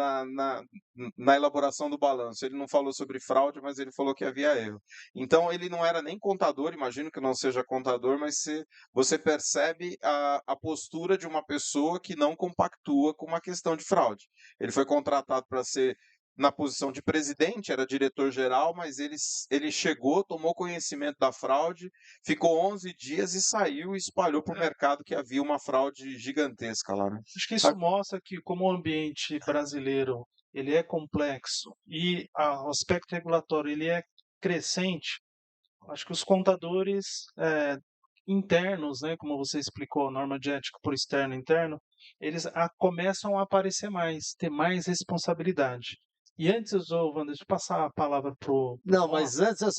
elaboração do balanço. Ele não falou sobre fraude, mas ele falou que havia erro. Então, ele não era nem contador, imagino que não seja contador, mas você percebe a postura de uma pessoa que não compactua com uma questão de fraude. Ele foi contratado para ser na posição de presidente, era diretor-geral, mas ele chegou, tomou conhecimento da fraude, ficou 11 dias e saiu e espalhou para o mercado que havia uma fraude gigantesca lá, né? acho que isso mostra que, como o ambiente brasileiro ele é complexo e o aspecto regulatório ele é crescente, acho que os contadores internos, né, como você explicou, a norma de ética por externo e interno, eles começam a aparecer mais, ter mais responsabilidade. E antes, Wander, deixa eu passar a palavra pro Não, Mota. mas antes eu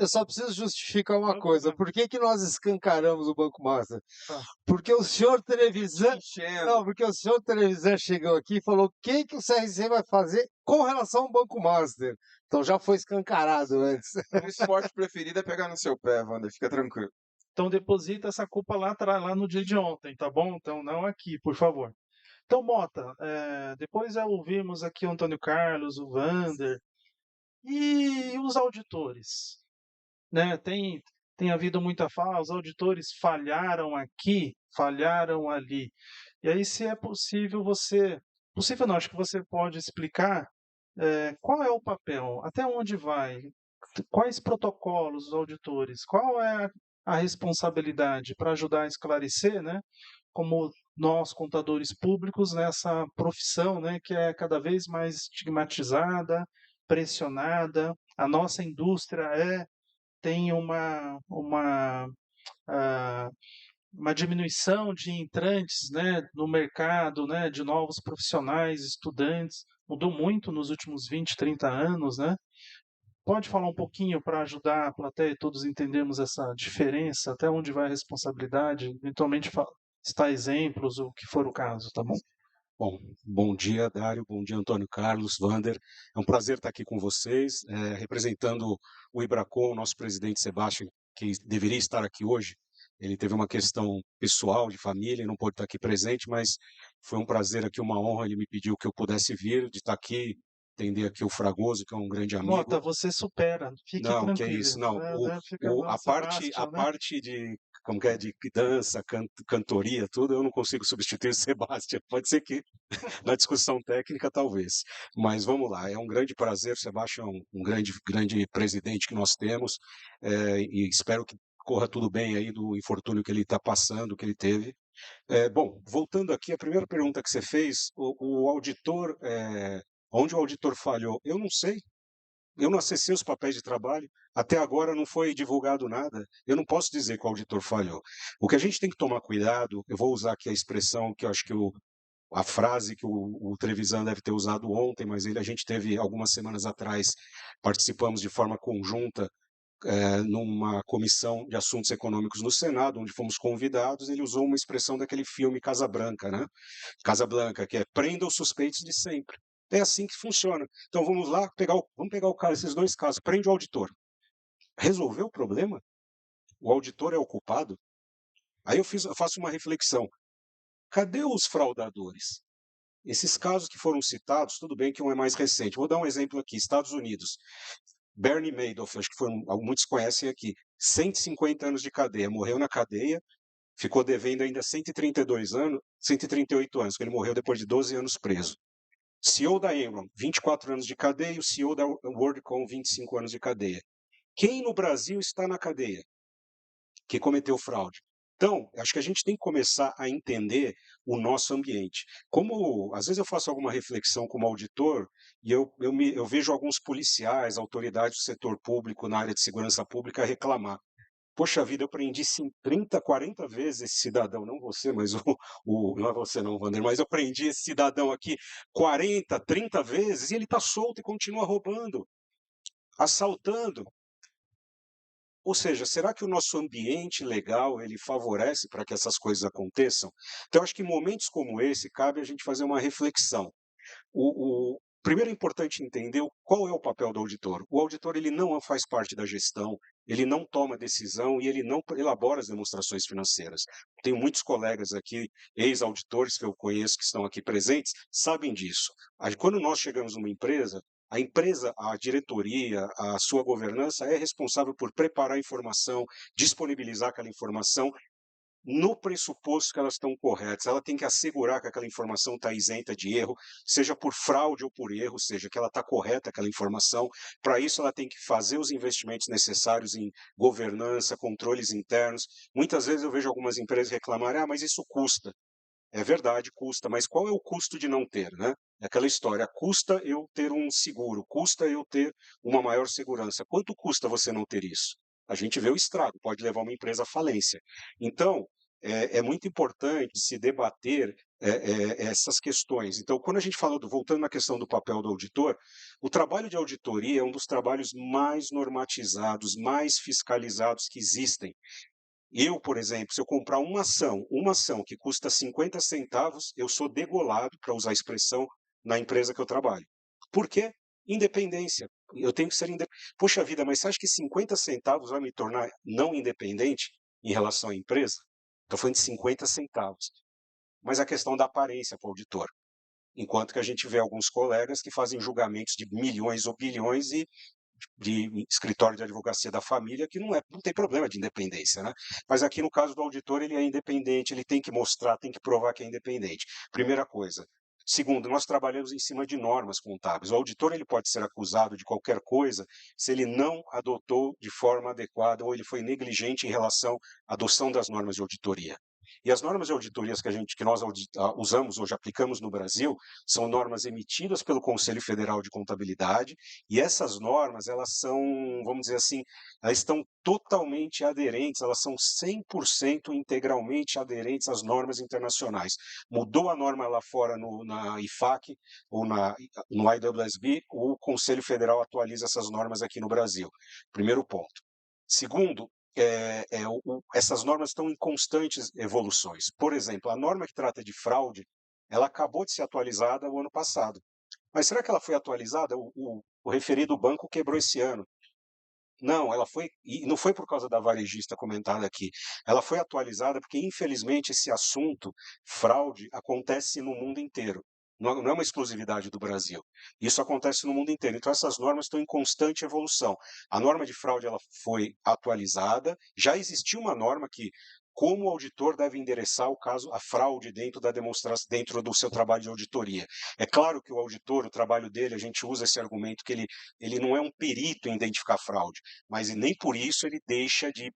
só preciso justificar uma coisa. Por que que nós escancaramos o Banco Master? Tá. Porque o senhor Trevisan, Enchendo. não, porque o senhor Trevisan chegou aqui e falou o que que o CRC vai fazer com relação ao Banco Master. Então já foi escancarado antes. O esporte preferido é pegar no seu pé, Wander, fica tranquilo. Então deposita essa culpa lá atrás, lá no dia de ontem, tá bom? Então não aqui, por favor. Então, Mota, depois já ouvimos aqui o Antônio Carlos, o Wander e os auditores, né? Tem havido muita fala, os auditores falharam aqui, falharam ali. E aí, se é possível possível não, acho que você pode explicar qual é o papel, até onde vai, quais protocolos os auditores, qual é a responsabilidade para ajudar a esclarecer, né? Como nós, contadores públicos, nessa profissão, né, que é cada vez mais estigmatizada, pressionada. A nossa indústria tem ah, uma diminuição de entrantes, né, no mercado, né, de novos profissionais, estudantes. Mudou muito nos últimos 20, 30 anos, né? Pode falar um pouquinho para ajudar a plateia e todos entendermos essa diferença, até onde vai a responsabilidade, eventualmente citar exemplos, o que for o caso, tá bom? Bom, bom dia, Dário, bom dia, Antônio Carlos, Wander. É um prazer estar aqui com vocês, representando o Ibracon, o nosso presidente Sebastião, que deveria estar aqui hoje. Ele teve uma questão pessoal, de família, não pôde estar aqui presente, mas foi um prazer aqui, uma honra. Ele me pediu que eu pudesse vir, de estar aqui, atender aqui o Fragoso, que é um grande amigo. Mota, você supera, fique Não, que é tranquilo. isso, não. Fica no A Sebastião, né? parte de, como que é, de dança, cantoria, tudo, eu não consigo substituir o Sebastião. Pode ser que na discussão técnica, talvez. Mas vamos lá, é um grande prazer, o Sebastião é um grande presidente que nós temos, e espero que corra tudo bem aí do infortúnio que ele está passando, que ele teve. Bom, voltando aqui, a primeira pergunta que você fez, o auditor, onde o auditor falhou? Eu não sei. Eu não acessei os papéis de trabalho, até agora não foi divulgado nada. Eu não posso dizer que o auditor falhou. O que a gente tem que tomar cuidado, eu vou usar aqui a expressão que eu acho que a frase que o Trevisan deve ter usado ontem, mas a gente teve algumas semanas atrás, participamos de forma conjunta numa comissão de assuntos econômicos no Senado, onde fomos convidados. Ele usou uma expressão daquele filme Casablanca, né? Casablanca, que é prenda os suspeitos de sempre. É assim que funciona. Então vamos lá, vamos pegar o caso, esses dois casos. Prende o auditor. Resolveu o problema? O auditor é o culpado? Aí eu faço uma reflexão. Cadê os fraudadores? Esses casos que foram citados, tudo bem que um é mais recente. Vou dar um exemplo aqui, Estados Unidos. Bernie Madoff, acho que muitos conhecem aqui, 150 anos de cadeia, morreu na cadeia, ficou devendo ainda 132 anos, 138 anos, porque ele morreu depois de 12 anos preso. CEO da Enron, 24 anos de cadeia, o CEO da WorldCom, 25 anos de cadeia. Quem no Brasil está na cadeia que cometeu fraude? Então, acho que a gente tem que começar a entender o nosso ambiente. Como, às vezes eu faço alguma reflexão como auditor e eu vejo alguns policiais, autoridades do setor público na área de segurança pública reclamar. Poxa vida, eu prendi 30, 40 vezes esse cidadão, não você, mas não é você não, Wander, mas eu prendi esse cidadão aqui 40, 30 vezes e ele está solto e continua roubando, assaltando. Ou seja, será que o nosso ambiente legal ele favorece para que essas coisas aconteçam? Então, acho que em momentos como esse, cabe a gente fazer uma reflexão. Primeiro é importante entender qual é o papel do auditor. O auditor ele não faz parte da gestão, ele não toma decisão e ele não elabora as demonstrações financeiras. Tenho muitos colegas aqui, ex-auditores que eu conheço que estão aqui presentes, sabem disso. Quando nós chegamos numa empresa, a empresa, a diretoria, a sua governança é responsável por preparar a informação, disponibilizar aquela informação no pressuposto que elas estão corretas. Ela tem que assegurar que aquela informação está isenta de erro, seja por fraude ou por erro, seja que ela está correta, aquela informação. Para isso, ela tem que fazer os investimentos necessários em governança, controles internos. Muitas vezes eu vejo algumas empresas reclamarem, mas isso custa. É verdade, custa, mas qual é o custo de não ter, né? É aquela história, custa eu ter um seguro, custa eu ter uma maior segurança. Quanto custa você não ter isso? a gente vê o estrago, pode levar uma empresa à falência. Então, é muito importante se debater essas questões. Então, quando a gente fala, voltando na questão do papel do auditor, o trabalho de auditoria é um dos trabalhos mais normatizados, mais fiscalizados que existem. Eu, por exemplo, se eu comprar uma ação que custa 50 centavos, eu sou degolado, para usar a expressão, na empresa que eu trabalho. Por quê? Independência. Eu tenho que ser independente. Poxa vida, mas você acha que 50 centavos vai me tornar não independente em relação à empresa? Estou falando de 50 centavos. Mas a questão da aparência para o auditor. Enquanto que a gente vê alguns colegas que fazem julgamentos de milhões ou bilhões e de escritório de advocacia da família, que não tem problema de independência, né? Mas aqui no caso do auditor, ele é independente, ele tem que mostrar, tem que provar que é independente. Primeira coisa. Segundo, nós trabalhamos em cima de normas contábeis. O auditor ele pode ser acusado de qualquer coisa se ele não adotou de forma adequada ou ele foi negligente em relação à adoção das normas de auditoria. E as normas de auditorias que nós usamos hoje, aplicamos no Brasil, são normas emitidas pelo Conselho Federal de Contabilidade, e essas normas, elas são, vamos dizer assim, elas estão totalmente aderentes, elas são 100% integralmente aderentes às normas internacionais. Mudou a norma lá fora na IFAC ou no IWSB, o Conselho Federal atualiza essas normas aqui no Brasil. Primeiro ponto. Segundo, essas normas estão em constantes evoluções. Por exemplo, a norma que trata de fraude, ela acabou de ser atualizada o ano passado. Mas será que ela foi atualizada? O referido banco quebrou esse ano. Não, ela foi, e não foi por causa da varejista comentada aqui. Ela foi atualizada porque, infelizmente, esse assunto, fraude, acontece no mundo inteiro. Não é uma exclusividade do Brasil. Isso acontece no mundo inteiro. Então, essas normas estão em constante evolução. A norma de fraude ela foi atualizada. Já existia uma norma que, como o auditor deve endereçar o caso, a fraude dentro da demonstração, dentro do seu trabalho de auditoria. É claro que o auditor, o trabalho dele, a gente usa esse argumento que ele não é um perito em identificar fraude, mas nem por isso ele deixa de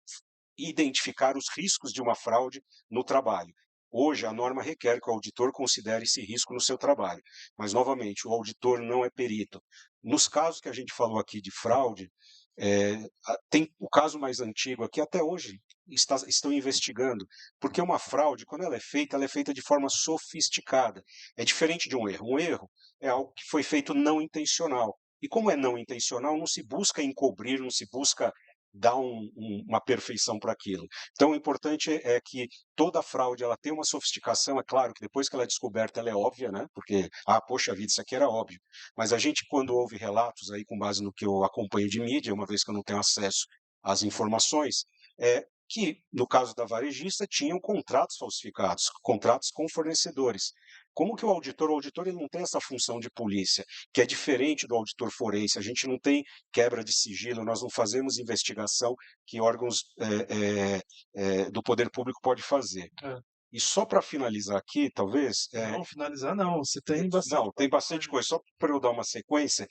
identificar os riscos de uma fraude no trabalho. Hoje, a norma requer que o auditor considere esse risco no seu trabalho, mas, novamente, o auditor não é perito. Nos casos que a gente falou aqui de fraude, tem o caso mais antigo aqui, até hoje estão investigando, porque uma fraude, quando ela é feita de forma sofisticada. É diferente de um erro. Um erro é algo que foi feito não intencional. E como é não intencional, não se busca encobrir, não se busca dar uma perfeição para aquilo. Então, o importante é que toda fraude ela tem uma sofisticação. É claro que depois que ela é descoberta, ela é óbvia, né? Porque, poxa vida, isso aqui era óbvio. Mas a gente, quando ouve relatos aí com base no que eu acompanho de mídia, uma vez que eu não tenho acesso às informações, que, no caso da varejista, tinham contratos falsificados, contratos com fornecedores. Como que o auditor ele não tem essa função de polícia, que é diferente do auditor forense, a gente não tem quebra de sigilo, nós não fazemos investigação que órgãos do poder público podem fazer. E só para finalizar aqui, talvez... Não, finalizar não, você tem bastante... Não, tem bastante coisa, só para eu dar uma sequência...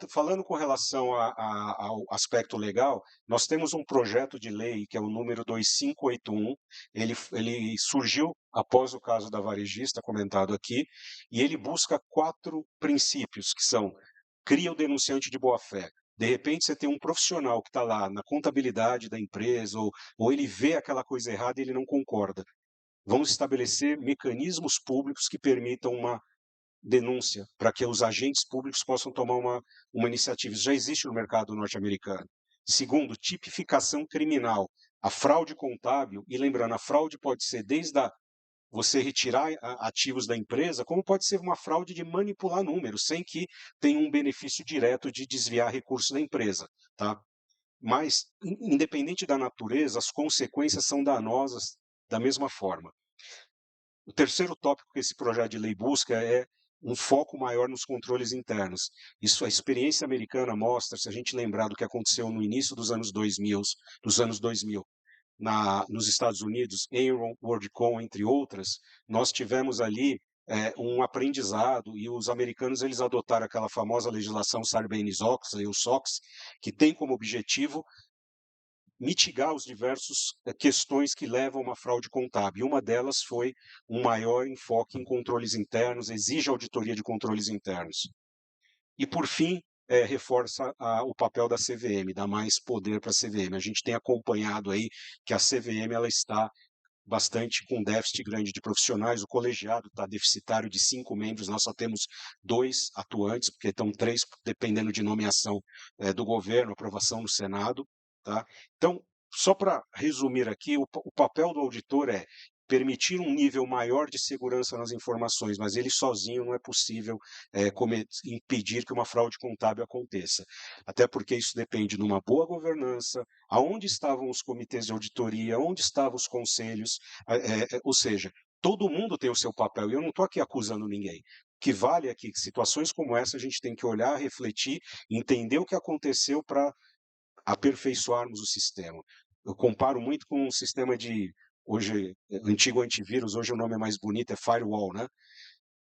Falando com relação ao aspecto legal, nós temos um projeto de lei, que é o número 2581, ele surgiu após o caso da varejista comentado aqui, e ele busca 4 princípios, que são: cria o denunciante de boa-fé. De repente você tem um profissional que está lá na contabilidade da empresa, ou ele vê aquela coisa errada e ele não concorda. Vamos estabelecer mecanismos públicos que permitam uma denúncia, para que os agentes públicos possam tomar uma iniciativa. Isso já existe no mercado norte-americano. Segundo, tipificação criminal. A fraude contábil, e lembrando, a fraude pode ser desde você retirar ativos da empresa, como pode ser uma fraude de manipular números, sem que tenha um benefício direto de desviar recursos da empresa. Tá? Mas, independente da natureza, as consequências são danosas da mesma forma. O terceiro tópico que esse projeto de lei busca é um foco maior nos controles internos. Isso, a experiência americana mostra, se a gente lembrar do que aconteceu no início dos anos 2000, nos Estados Unidos, Enron, WorldCom, entre outras, nós tivemos ali um aprendizado, e os americanos eles adotaram aquela famosa legislação Sarbanes-Oxley, o SOX, que tem como objetivo mitigar os diversos questões que levam a uma fraude contábil. Uma delas foi um maior enfoque em controles internos, exige auditoria de controles internos. E, por fim, reforça o papel da CVM, dá mais poder para a CVM. A gente tem acompanhado aí que a CVM ela está bastante com déficit grande de profissionais, o colegiado está deficitário de 5 membros, nós só temos 2 atuantes, porque estão 3 dependendo de nomeação do governo, aprovação no Senado. Tá? Então, só para resumir aqui, o papel do auditor é permitir um nível maior de segurança nas informações, mas ele sozinho não é possível impedir que uma fraude contábil aconteça. Até porque isso depende de uma boa governança, aonde estavam os comitês de auditoria, onde estavam os conselhos, ou seja, todo mundo tem o seu papel, e eu não estou aqui acusando ninguém. O que vale é que situações como essa a gente tem que olhar, refletir, entender o que aconteceu para aperfeiçoarmos o sistema. Eu comparo muito com um sistema hoje, antigo antivírus, hoje o nome é mais bonito, é firewall, né?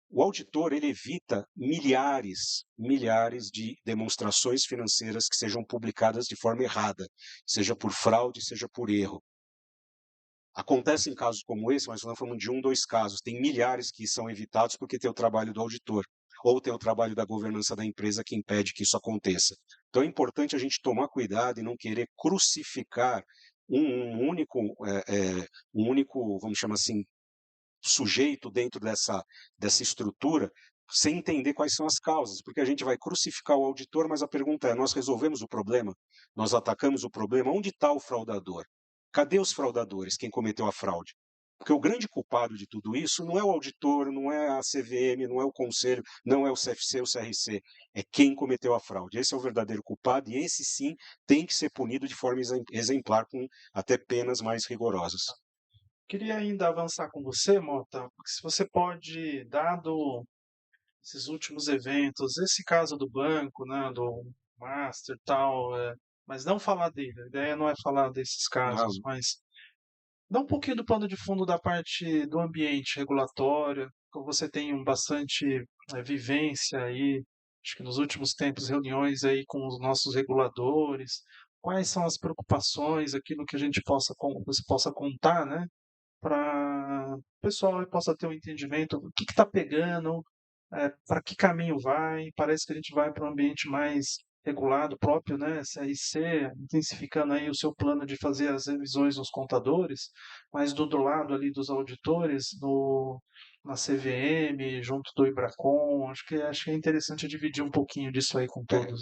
O auditor, ele evita milhares de demonstrações financeiras que sejam publicadas de forma errada, seja por fraude, seja por erro. Acontecem casos como esse, mas nós falamos de 1, 2 casos. Tem milhares que são evitados porque tem o trabalho do auditor, ou tem o trabalho da governança da empresa que impede que isso aconteça. Então é importante a gente tomar cuidado e não querer crucificar um único, vamos chamar assim, sujeito dentro dessa estrutura, sem entender quais são as causas, porque a gente vai crucificar o auditor, mas a pergunta é, nós resolvemos o problema? Nós atacamos o problema? Onde está o fraudador? Cadê os fraudadores, quem cometeu a fraude? Porque o grande culpado de tudo isso não é o auditor, não é a CVM, não é o conselho, não é o CFC, o CRC, é quem cometeu a fraude. Esse é o verdadeiro culpado e esse sim tem que ser punido de forma exemplar, com até penas mais rigorosas. Queria ainda avançar com você, Mota, porque se você pode, dado esses últimos eventos, esse caso do banco, né, do Master e tal, mas não falar dele, a ideia não é falar desses casos, mas dá um pouquinho do pano de fundo da parte do ambiente regulatório, como você tem bastante vivência aí, acho que nos últimos tempos, reuniões aí com os nossos reguladores, quais são as preocupações, aquilo que a gente você possa contar, né, para o pessoal possa ter um entendimento do que está pegando, para que caminho vai. Parece que a gente vai para um ambiente mais regulado, próprio, né, CRC, intensificando aí o seu plano de fazer as revisões nos contadores, mas do outro lado ali dos auditores, na CVM, junto do Ibracon, acho que é interessante dividir um pouquinho disso aí com todos.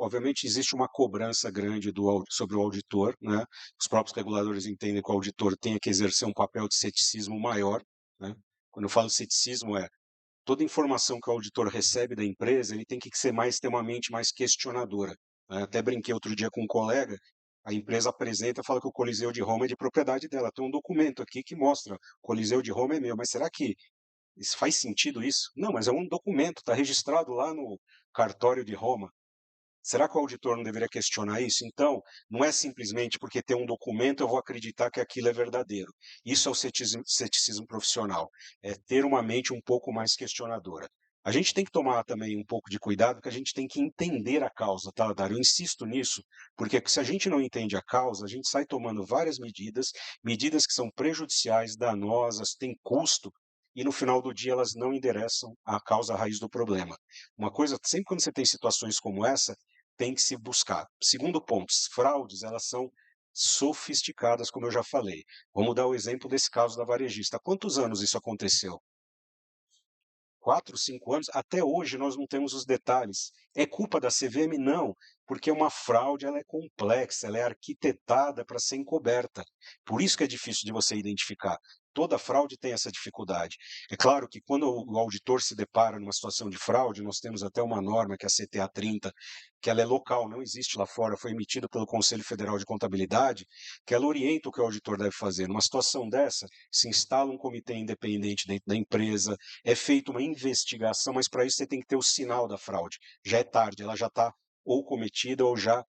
Obviamente, existe uma cobrança grande sobre o auditor, né? Os próprios reguladores entendem que o auditor tem que exercer um papel de ceticismo maior, né? Quando eu falo ceticismo, toda informação que o auditor recebe da empresa, ele tem que ter uma mente mais questionadora, né? Até brinquei outro dia com um colega, a empresa apresenta e fala que o Coliseu de Roma é de propriedade dela. Tem um documento aqui que mostra, o Coliseu de Roma é meu, mas será que isso faz sentido isso? Não, mas é um documento, está registrado lá no cartório de Roma. Será que o auditor não deveria questionar isso? Então, não é simplesmente porque tem um documento eu vou acreditar que aquilo é verdadeiro. Isso é o ceticismo profissional, é ter uma mente um pouco mais questionadora. A gente tem que tomar também um pouco de cuidado, porque a gente tem que entender a causa, tá, Dário? Eu insisto nisso, porque se a gente não entende a causa, a gente sai tomando várias medidas que são prejudiciais, danosas, têm custo, e no final do dia elas não endereçam a causa raiz do problema. Uma coisa, sempre quando você tem situações como essa, tem que se buscar. Segundo ponto, fraudes, elas são sofisticadas, como eu já falei. Vamos dar o exemplo desse caso da varejista. Há quantos anos isso aconteceu? 4, 5 anos? Até hoje nós não temos os detalhes. É culpa da CVM? Não, porque uma fraude ela é complexa, ela é arquitetada para ser encoberta. Por isso que é difícil de você identificar. Toda fraude tem essa dificuldade. É claro que quando o auditor se depara numa situação de fraude, nós temos até uma norma, que é a CTA 30, que ela é local, não existe lá fora, foi emitida pelo Conselho Federal de Contabilidade, que ela orienta o que o auditor deve fazer. Numa situação dessa, se instala um comitê independente dentro da empresa, é feita uma investigação, mas para isso você tem que ter o sinal da fraude. Já é tarde, ela já está ou cometida ou já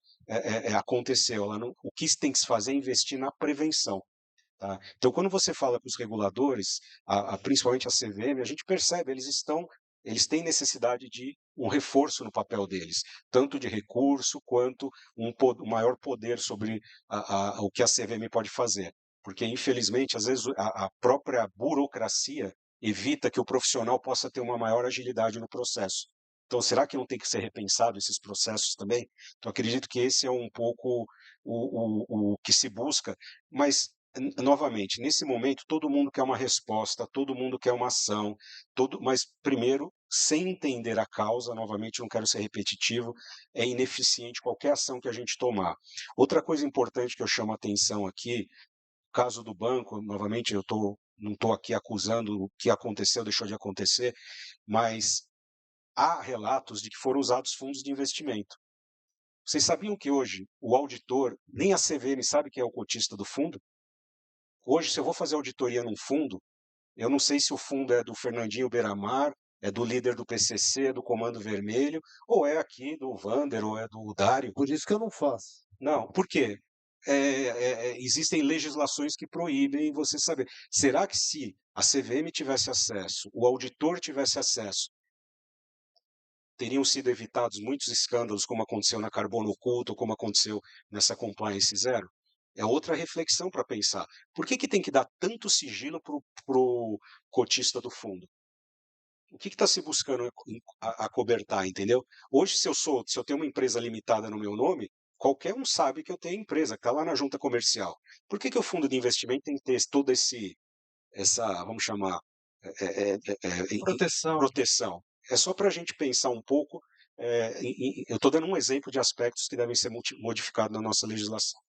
aconteceu. O que tem que se fazer é investir na prevenção. Tá? Então, quando você fala com os reguladores, principalmente a CVM, a gente percebe, eles têm necessidade de um reforço no papel deles, tanto de recurso quanto um maior poder sobre o que a CVM pode fazer. Porque, infelizmente, às vezes a própria burocracia evita que o profissional possa ter uma maior agilidade no processo. Então, será que não tem que ser repensado esses processos também? Então, acredito que esse é um pouco o que se busca, mas, novamente, nesse momento, todo mundo quer uma resposta, todo mundo quer uma ação, mas, primeiro, sem entender a causa, novamente, não quero ser repetitivo, é ineficiente qualquer ação que a gente tomar. Outra coisa importante que eu chamo a atenção aqui, caso do banco, novamente, não estou aqui acusando o que aconteceu, deixou de acontecer, mas há relatos de que foram usados fundos de investimento. Vocês sabiam que hoje o auditor, nem a CVM sabe quem é o cotista do fundo? Hoje, se eu vou fazer auditoria num fundo, eu não sei se o fundo é do Fernandinho Beiramar, é do líder do PCC, é do Comando Vermelho, ou é aqui do Vander, ou é do Dário. Por isso que eu não faço. Não, por quê? Existem legislações que proíbem você saber. Será que se a CVM tivesse acesso, o auditor tivesse acesso, teriam sido evitados muitos escândalos, como aconteceu na Carbono Oculto, como aconteceu nessa Compliance Zero? É outra reflexão para pensar. Por que tem que dar tanto sigilo para o cotista do fundo? O que está se buscando acobertar, entendeu? Hoje, se eu tenho uma empresa limitada no meu nome, qualquer um sabe que eu tenho empresa, que está lá na junta comercial. Por que o fundo de investimento tem que ter toda essa, vamos chamar, Proteção. proteção? É só para a gente pensar um pouco. Eu estou dando um exemplo de aspectos que devem ser modificados na nossa legislação.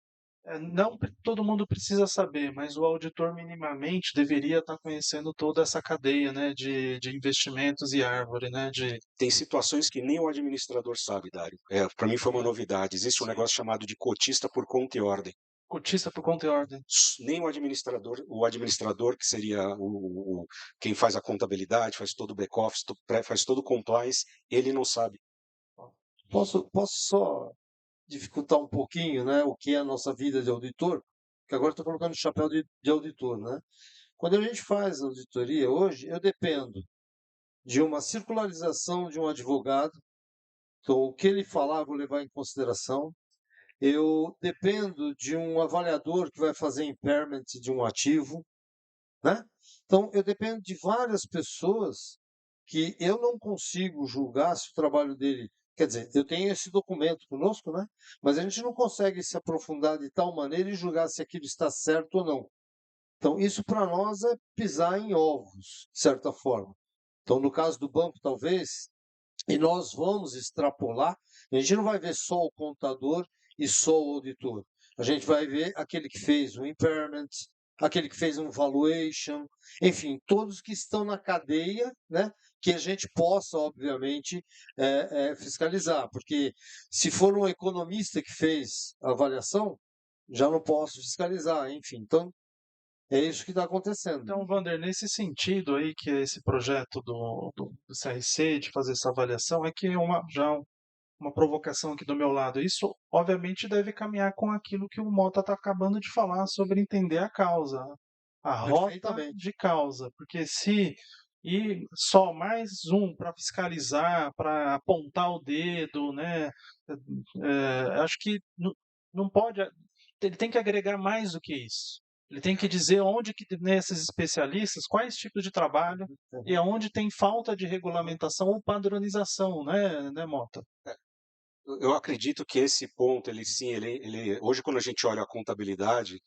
Não todo mundo precisa saber, mas o auditor minimamente deveria estar conhecendo toda essa cadeia, né, de investimentos e árvore, né, Tem situações que nem o administrador sabe, Dário. Para mim foi uma novidade. Existe um negócio chamado de cotista por conta e ordem. cotista por conta e ordem. Nem o administrador que seria quem faz a contabilidade, faz todo o back-office, faz todo o compliance, ele não sabe. Posso só dificultar um pouquinho, né, o que é a nossa vida de auditor? Porque agora estou colocando o chapéu de auditor, né? Quando a gente faz auditoria hoje, eu dependo de uma circularização de um advogado, então o que ele falar eu vou levar em consideração. Eu dependo de um avaliador que vai fazer impairment de um ativo, né? Então eu dependo de várias pessoas que eu não consigo julgar se o trabalho dele, quer dizer, eu tenho esse documento conosco, né? Mas a gente não consegue se aprofundar de tal maneira e julgar se aquilo está certo ou não. Então isso para nós é pisar em ovos, de certa forma. Então no caso do banco talvez, e nós vamos extrapolar, a gente não vai ver só o contador e só o auditor. A gente vai ver aquele que fez um impairment, aquele que fez um valuation, enfim, todos que estão na cadeia, né, que a gente possa, obviamente, fiscalizar. Porque se for um economista que fez a avaliação, já não posso fiscalizar, enfim. Então, é isso que está acontecendo. Então, Vander, nesse sentido aí, que é esse projeto do CRC, de fazer essa avaliação, é que uma provocação aqui do meu lado. Isso, obviamente, deve caminhar com aquilo que o Mota está acabando de falar sobre entender a causa, a rota Perfeitamente. de causa. Porque se ir só mais um para fiscalizar, para apontar o dedo, né? Acho que não pode. Ele tem que agregar mais do que isso. Ele tem que dizer onde que nesses especialistas, quais tipos de trabalho e aonde tem falta de regulamentação ou padronização, né, Mota? Eu acredito que esse ponto, hoje quando a gente olha a contabilidade,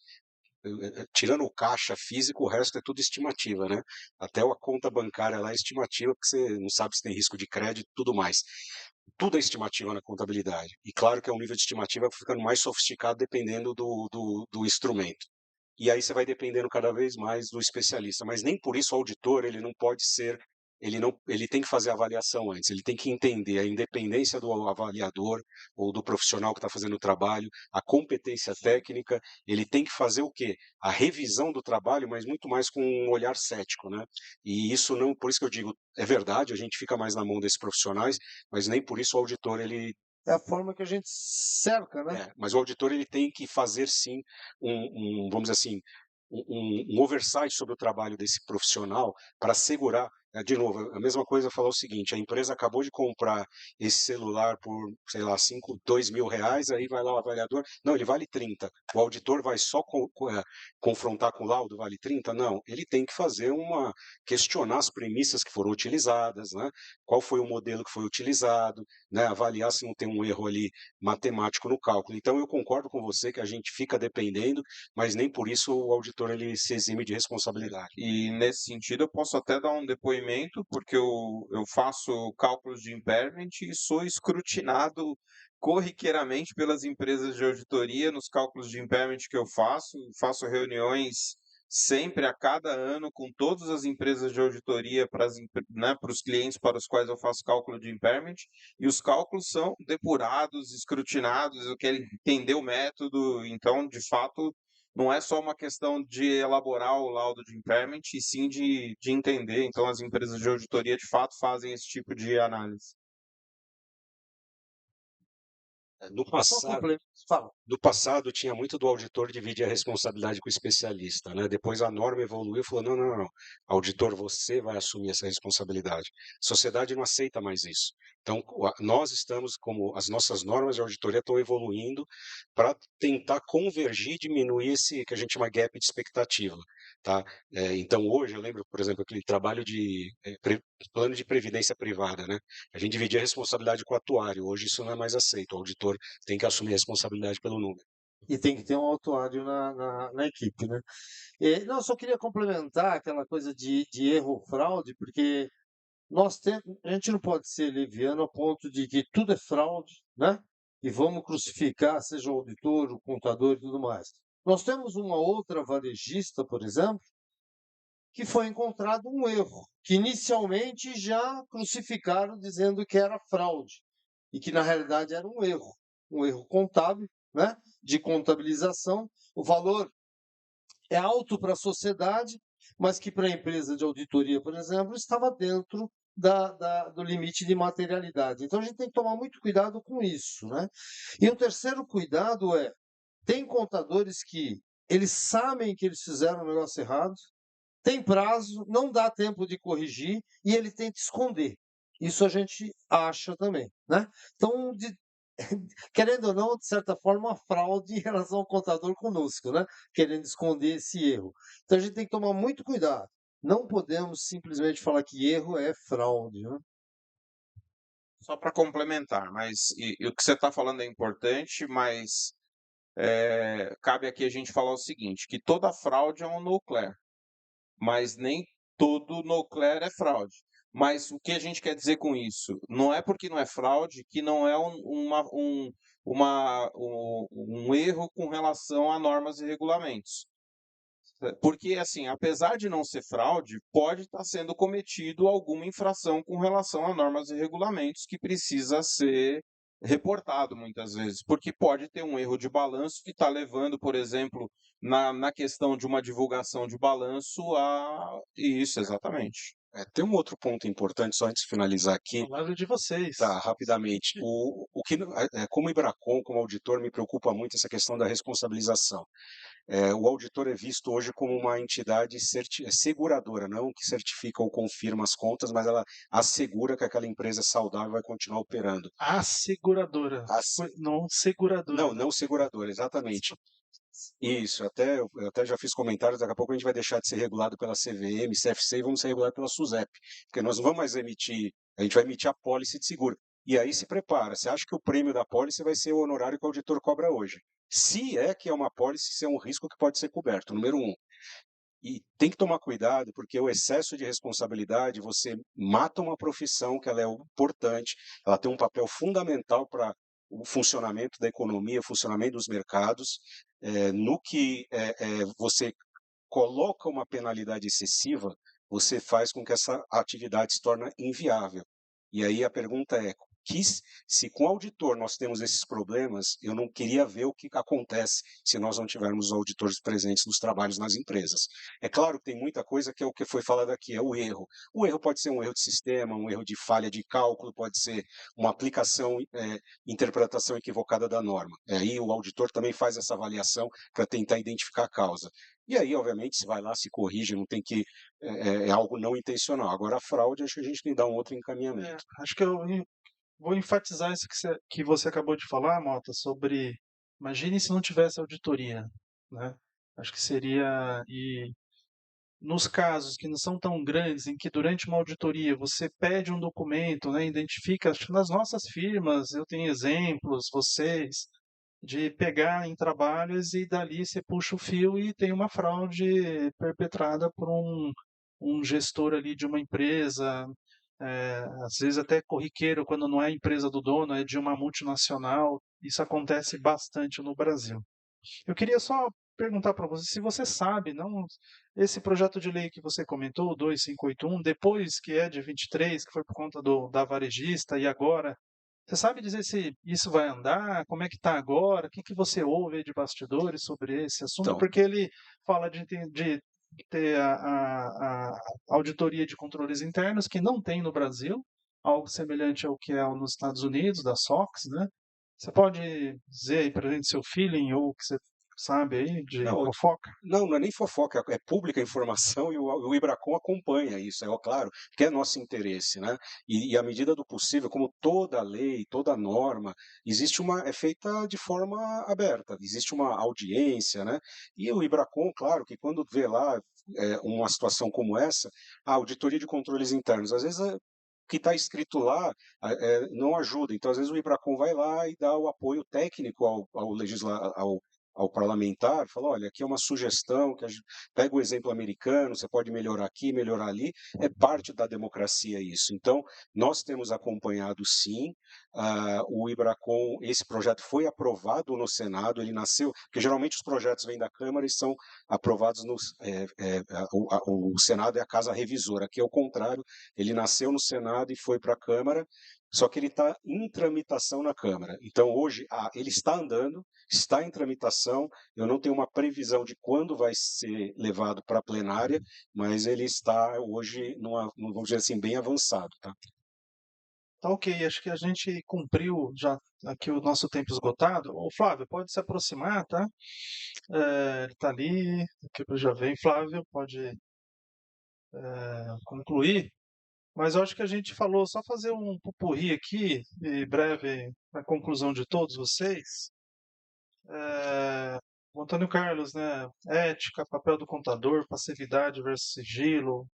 tirando o caixa físico, o resto é tudo estimativa, né? Até a conta bancária lá é estimativa, porque você não sabe se tem risco de crédito e tudo mais. Tudo é estimativa na contabilidade. E claro que é um nível de estimativa ficando mais sofisticado dependendo do instrumento. E aí você vai dependendo cada vez mais do especialista. Mas nem por isso o auditor ele não pode ser, ele tem que fazer a avaliação antes, ele tem que entender a independência do avaliador ou do profissional que está fazendo o trabalho, a competência técnica, ele tem que fazer o quê? A revisão do trabalho, mas muito mais com um olhar cético, né? E isso não, por isso que eu digo, é verdade, a gente fica mais na mão desses profissionais, mas nem por isso o auditor ele É a forma que a gente cerca, né? mas o auditor ele tem que fazer sim vamos dizer assim, um oversight sobre o trabalho desse profissional para assegurar. de novo, a mesma coisa falar o seguinte, a empresa acabou de comprar esse celular por, sei lá, 2 mil reais, aí vai lá o avaliador, não, ele vale 30. O auditor vai só confrontar com o laudo, vale 30? Não, ele tem que questionar as premissas que foram utilizadas, né? Qual foi o modelo que foi utilizado, né? Avaliar se não tem um erro ali matemático no cálculo. Então, eu concordo com você que a gente fica dependendo, mas nem por isso o auditor ele se exime de responsabilidade. E nesse sentido eu posso até dar um depoimento, porque eu faço cálculos de impairment e sou escrutinado corriqueiramente pelas empresas de auditoria nos cálculos de impairment que eu faço reuniões sempre a cada ano com todas as empresas de auditoria para os clientes para os quais eu faço cálculo de impairment, e os cálculos são depurados, escrutinados, eu quero entender o método, então, de fato, não é só uma questão de elaborar o laudo de impairment, e sim de entender. Então, as empresas de auditoria, de fato, fazem esse tipo de análise. No Só passado, complemento. Fala. do passado tinha muito do auditor dividir a responsabilidade com o especialista, né? Depois a norma evoluiu e falou, não, auditor, você vai assumir essa responsabilidade. A sociedade não aceita mais isso. Então, nós estamos, como as nossas normas de auditoria estão evoluindo para tentar convergir e diminuir esse que a gente chama gap de expectativa, tá? Então, hoje, eu lembro, por exemplo, aquele trabalho de plano de previdência privada, né? A gente dividia a responsabilidade com o atuário, hoje isso não é mais aceito, o auditor tem que assumir a responsabilidade pelo número. E tem que ter um autuário na equipe, né? Não, eu só queria complementar aquela coisa de erro ou fraude, porque a gente não pode ser leviano ao ponto de que tudo é fraude, né? E vamos crucificar, seja o auditor, o contador e tudo mais. Nós temos uma outra varejista, por exemplo, que foi encontrado um erro, que inicialmente já crucificaram dizendo que era fraude, e que na realidade era um erro contábil, né? De contabilização. O valor é alto para a sociedade, mas que para a empresa de auditoria, por exemplo, estava dentro do limite de materialidade. Então a gente tem que tomar muito cuidado com isso, né? E o terceiro cuidado tem contadores que eles sabem que eles fizeram o negócio errado, tem prazo, não dá tempo de corrigir e ele tenta esconder. Isso a gente acha também, né? Então, querendo ou não, de certa forma, uma fraude em relação ao contador conosco, né? Querendo esconder esse erro. Então a gente tem que tomar muito cuidado. Não podemos simplesmente falar que erro é fraude, né? Só para complementar, mas o que você está falando é importante, mas cabe aqui a gente falar o seguinte, que toda fraude é um no-clear, mas nem todo no-clear é fraude. Mas o que a gente quer dizer com isso? Não é porque não é fraude que não é um erro com relação a normas e regulamentos. Porque, assim, apesar de não ser fraude, pode estar sendo cometido alguma infração com relação a normas e regulamentos que precisa ser reportado muitas vezes, porque pode ter um erro de balanço que está levando, por exemplo, na questão de uma divulgação de balanço a isso, exatamente. Tem um outro ponto importante, só antes de finalizar aqui. Palavra de vocês. Tá, rapidamente. O que, como Ibracon, como auditor, me preocupa muito essa questão da responsabilização. O auditor é visto hoje como uma entidade seguradora, não que certifica ou confirma as contas, mas ela assegura que aquela empresa é saudável e vai continuar operando. Asseguradora. Não seguradora. Não seguradora, exatamente. Isso, eu até já fiz comentários, daqui a pouco a gente vai deixar de ser regulado pela CVM, CFC, e vamos ser regulados pela SUSEP, porque nós não vamos mais emitir, a gente vai emitir a pólice de seguro. E aí se prepara, você acha que o prêmio da pólice vai ser o honorário que o auditor cobra hoje. Se é que é uma pólice, se é um risco que pode ser coberto, número 1. E tem que tomar cuidado, porque o excesso de responsabilidade, você mata uma profissão que ela é importante, ela tem um papel fundamental para o funcionamento da economia, o funcionamento dos mercados, no que você coloca uma penalidade excessiva, você faz com que essa atividade se torne inviável. E aí a pergunta é, se com o auditor nós temos esses problemas, eu não queria ver o que acontece se nós não tivermos os auditores presentes nos trabalhos nas empresas. É claro que tem muita coisa que é o que foi falado aqui, é o erro. O erro pode ser um erro de sistema, um erro de falha de cálculo, pode ser uma aplicação, interpretação equivocada da norma. Aí o auditor também faz essa avaliação para tentar identificar a causa. E aí, obviamente, se vai lá, se corrige, não tem que... É algo não intencional. Agora, a fraude, acho que a gente tem que dar um outro encaminhamento. Acho que vou enfatizar isso que você acabou de falar, Mota, sobre... Imagine se não tivesse auditoria, né? Acho que seria... E nos casos que não são tão grandes, em que durante uma auditoria você pede um documento, né, identifica, acho que nas nossas firmas, eu tenho exemplos, vocês, de pegar em trabalhos e dali você puxa o fio e tem uma fraude perpetrada por um gestor ali de uma empresa, às vezes até corriqueiro, quando não é a empresa do dono, é de uma multinacional. Isso acontece bastante no Brasil. Eu queria só perguntar para você se você sabe, não, esse projeto de lei que você comentou, o 2581, depois que é de 23, que foi por conta da varejista, e agora, você sabe dizer se isso vai andar? Como é que está agora? O que, que você ouve aí de bastidores sobre esse assunto? Então, Porque ele fala de ter a auditoria de controles internos, que não tem no Brasil, algo semelhante ao que é nos Estados Unidos, da SOX, né? Você pode dizer aí pra gente seu feeling ou o que você sabe aí de não, fofoca? não é nem fofoca, é pública a informação e o Ibracon acompanha isso, é claro, que é nosso interesse, né? E à medida do possível, como toda lei, toda norma, é feita de forma aberta, existe uma audiência, né? E o Ibracon, claro, que quando vê lá uma situação como essa, a auditoria de controles internos, às vezes o que está escrito lá não ajuda, então às vezes o Ibracon vai lá e dá o apoio técnico ao parlamentar, fala, olha, aqui é uma sugestão, pega o exemplo americano, você pode melhorar aqui, melhorar ali, é parte da democracia isso. Então, nós temos acompanhado sim, o Ibracon, esse projeto foi aprovado no Senado, ele nasceu, porque geralmente os projetos vêm da Câmara e são aprovados o Senado é a casa revisora, aqui é o contrário, ele nasceu no Senado e foi para a Câmara, só que ele está em tramitação na Câmara. Então, hoje, ele está andando, está em tramitação, eu não tenho uma previsão de quando vai ser levado para a plenária, mas ele está hoje, vamos dizer assim, bem avançado. Tá? Tá ok, acho que a gente cumpriu já aqui o nosso tempo esgotado. Ô Flávio, pode se aproximar, tá? Ele tá ali, aqui eu já vem. Flávio, pode concluir. Mas eu acho que a gente falou, só fazer um pupurri aqui, e breve, na conclusão de todos vocês. O Antônio Carlos, né? Ética, papel do contador, passividade versus sigilo.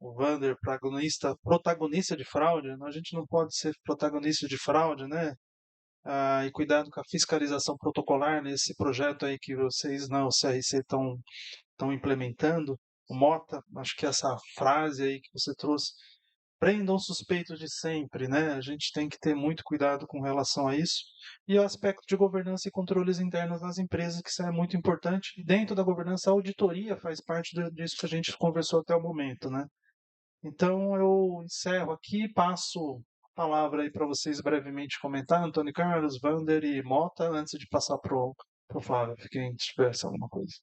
O Vander, protagonista de fraude. A gente não pode ser protagonista de fraude, né? E cuidado com a fiscalização protocolar nesse projeto aí que vocês, não, o CRC, estão implementando. O Mota, acho que essa frase aí que você trouxe, prendam suspeitos de sempre, né? A gente tem que ter muito cuidado com relação a isso. E o aspecto de governança e controles internos nas empresas, que isso é muito importante. E dentro da governança, a auditoria faz parte disso que a gente conversou até o momento, né? Então eu encerro aqui, passo a palavra aí para vocês brevemente comentar, Antônio Carlos, Vander e Mota, antes de passar pro Flávio, fiquem se tivesse alguma coisa.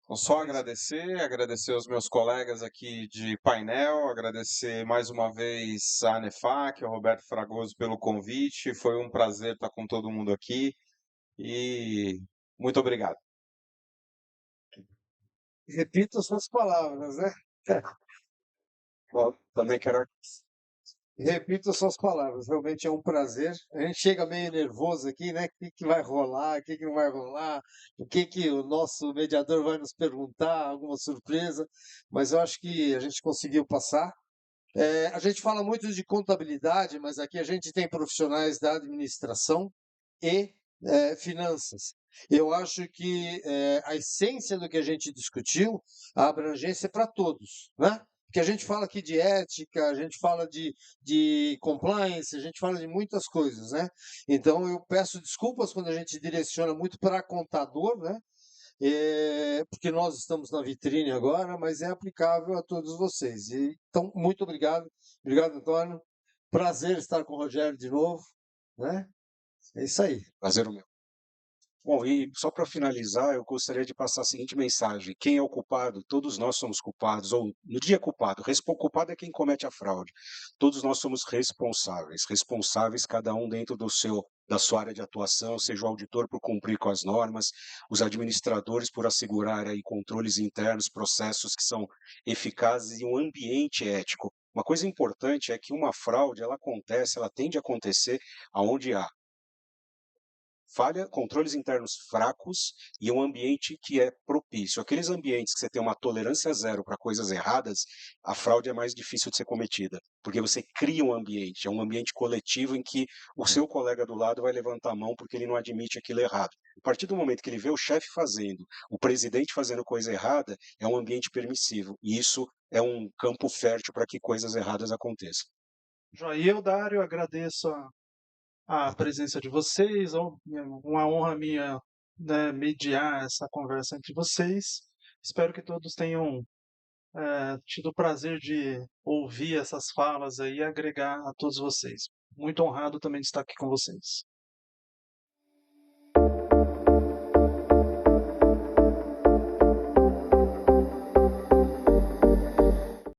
Então, só agradecer aos meus colegas aqui de painel, agradecer mais uma vez a ANEFAC, ao Roberto Fragoso pelo convite. Foi um prazer estar com todo mundo aqui e muito obrigado. Repito as suas palavras, né? Bom, também quero... Repito as suas palavras, realmente é um prazer. A gente chega meio nervoso aqui, né? O que vai rolar, o que não vai rolar, o que o nosso mediador vai nos perguntar, alguma surpresa, mas eu acho que a gente conseguiu passar. A gente fala muito de contabilidade, mas aqui a gente tem profissionais da administração e finanças. Eu acho que a essência do que a gente discutiu, a abrangência é para todos, né? Porque a gente fala aqui de ética, a gente fala de compliance, a gente fala de muitas coisas, né? Então eu peço desculpas quando a gente direciona muito para contador, né? Porque nós estamos na vitrine agora, mas é aplicável a todos vocês. Então, muito obrigado. Obrigado, Antônio. Prazer estar com o Rogério de novo, né? É isso aí. Prazer o meu. Bom, e só para finalizar, eu gostaria de passar a seguinte mensagem: quem é o culpado? Todos nós somos culpados, ou no dia culpado. Culpado é quem comete a fraude. Todos nós somos responsáveis, cada um dentro do seu da sua área de atuação, seja o auditor por cumprir com as normas, os administradores por assegurar aí controles internos, processos que são eficazes e um ambiente ético. Uma coisa importante é que uma fraude, ela acontece, ela tende a acontecer aonde há falha, controles internos fracos e um ambiente que é propício. Aqueles ambientes que você tem uma tolerância zero para coisas erradas, a fraude é mais difícil de ser cometida, porque você cria um ambiente, é um ambiente coletivo em que o seu colega do lado vai levantar a mão porque ele não admite aquilo errado. A partir do momento que ele vê o chefe fazendo, o presidente fazendo coisa errada, é um ambiente permissivo, e isso é um campo fértil para que coisas erradas aconteçam. Joia, eu, Dário, agradeço a presença de vocês, uma honra minha, né, mediar essa conversa entre vocês. Espero que todos tenham tido o prazer de ouvir essas falas aí e agregar a todos vocês. Muito honrado também de estar aqui com vocês.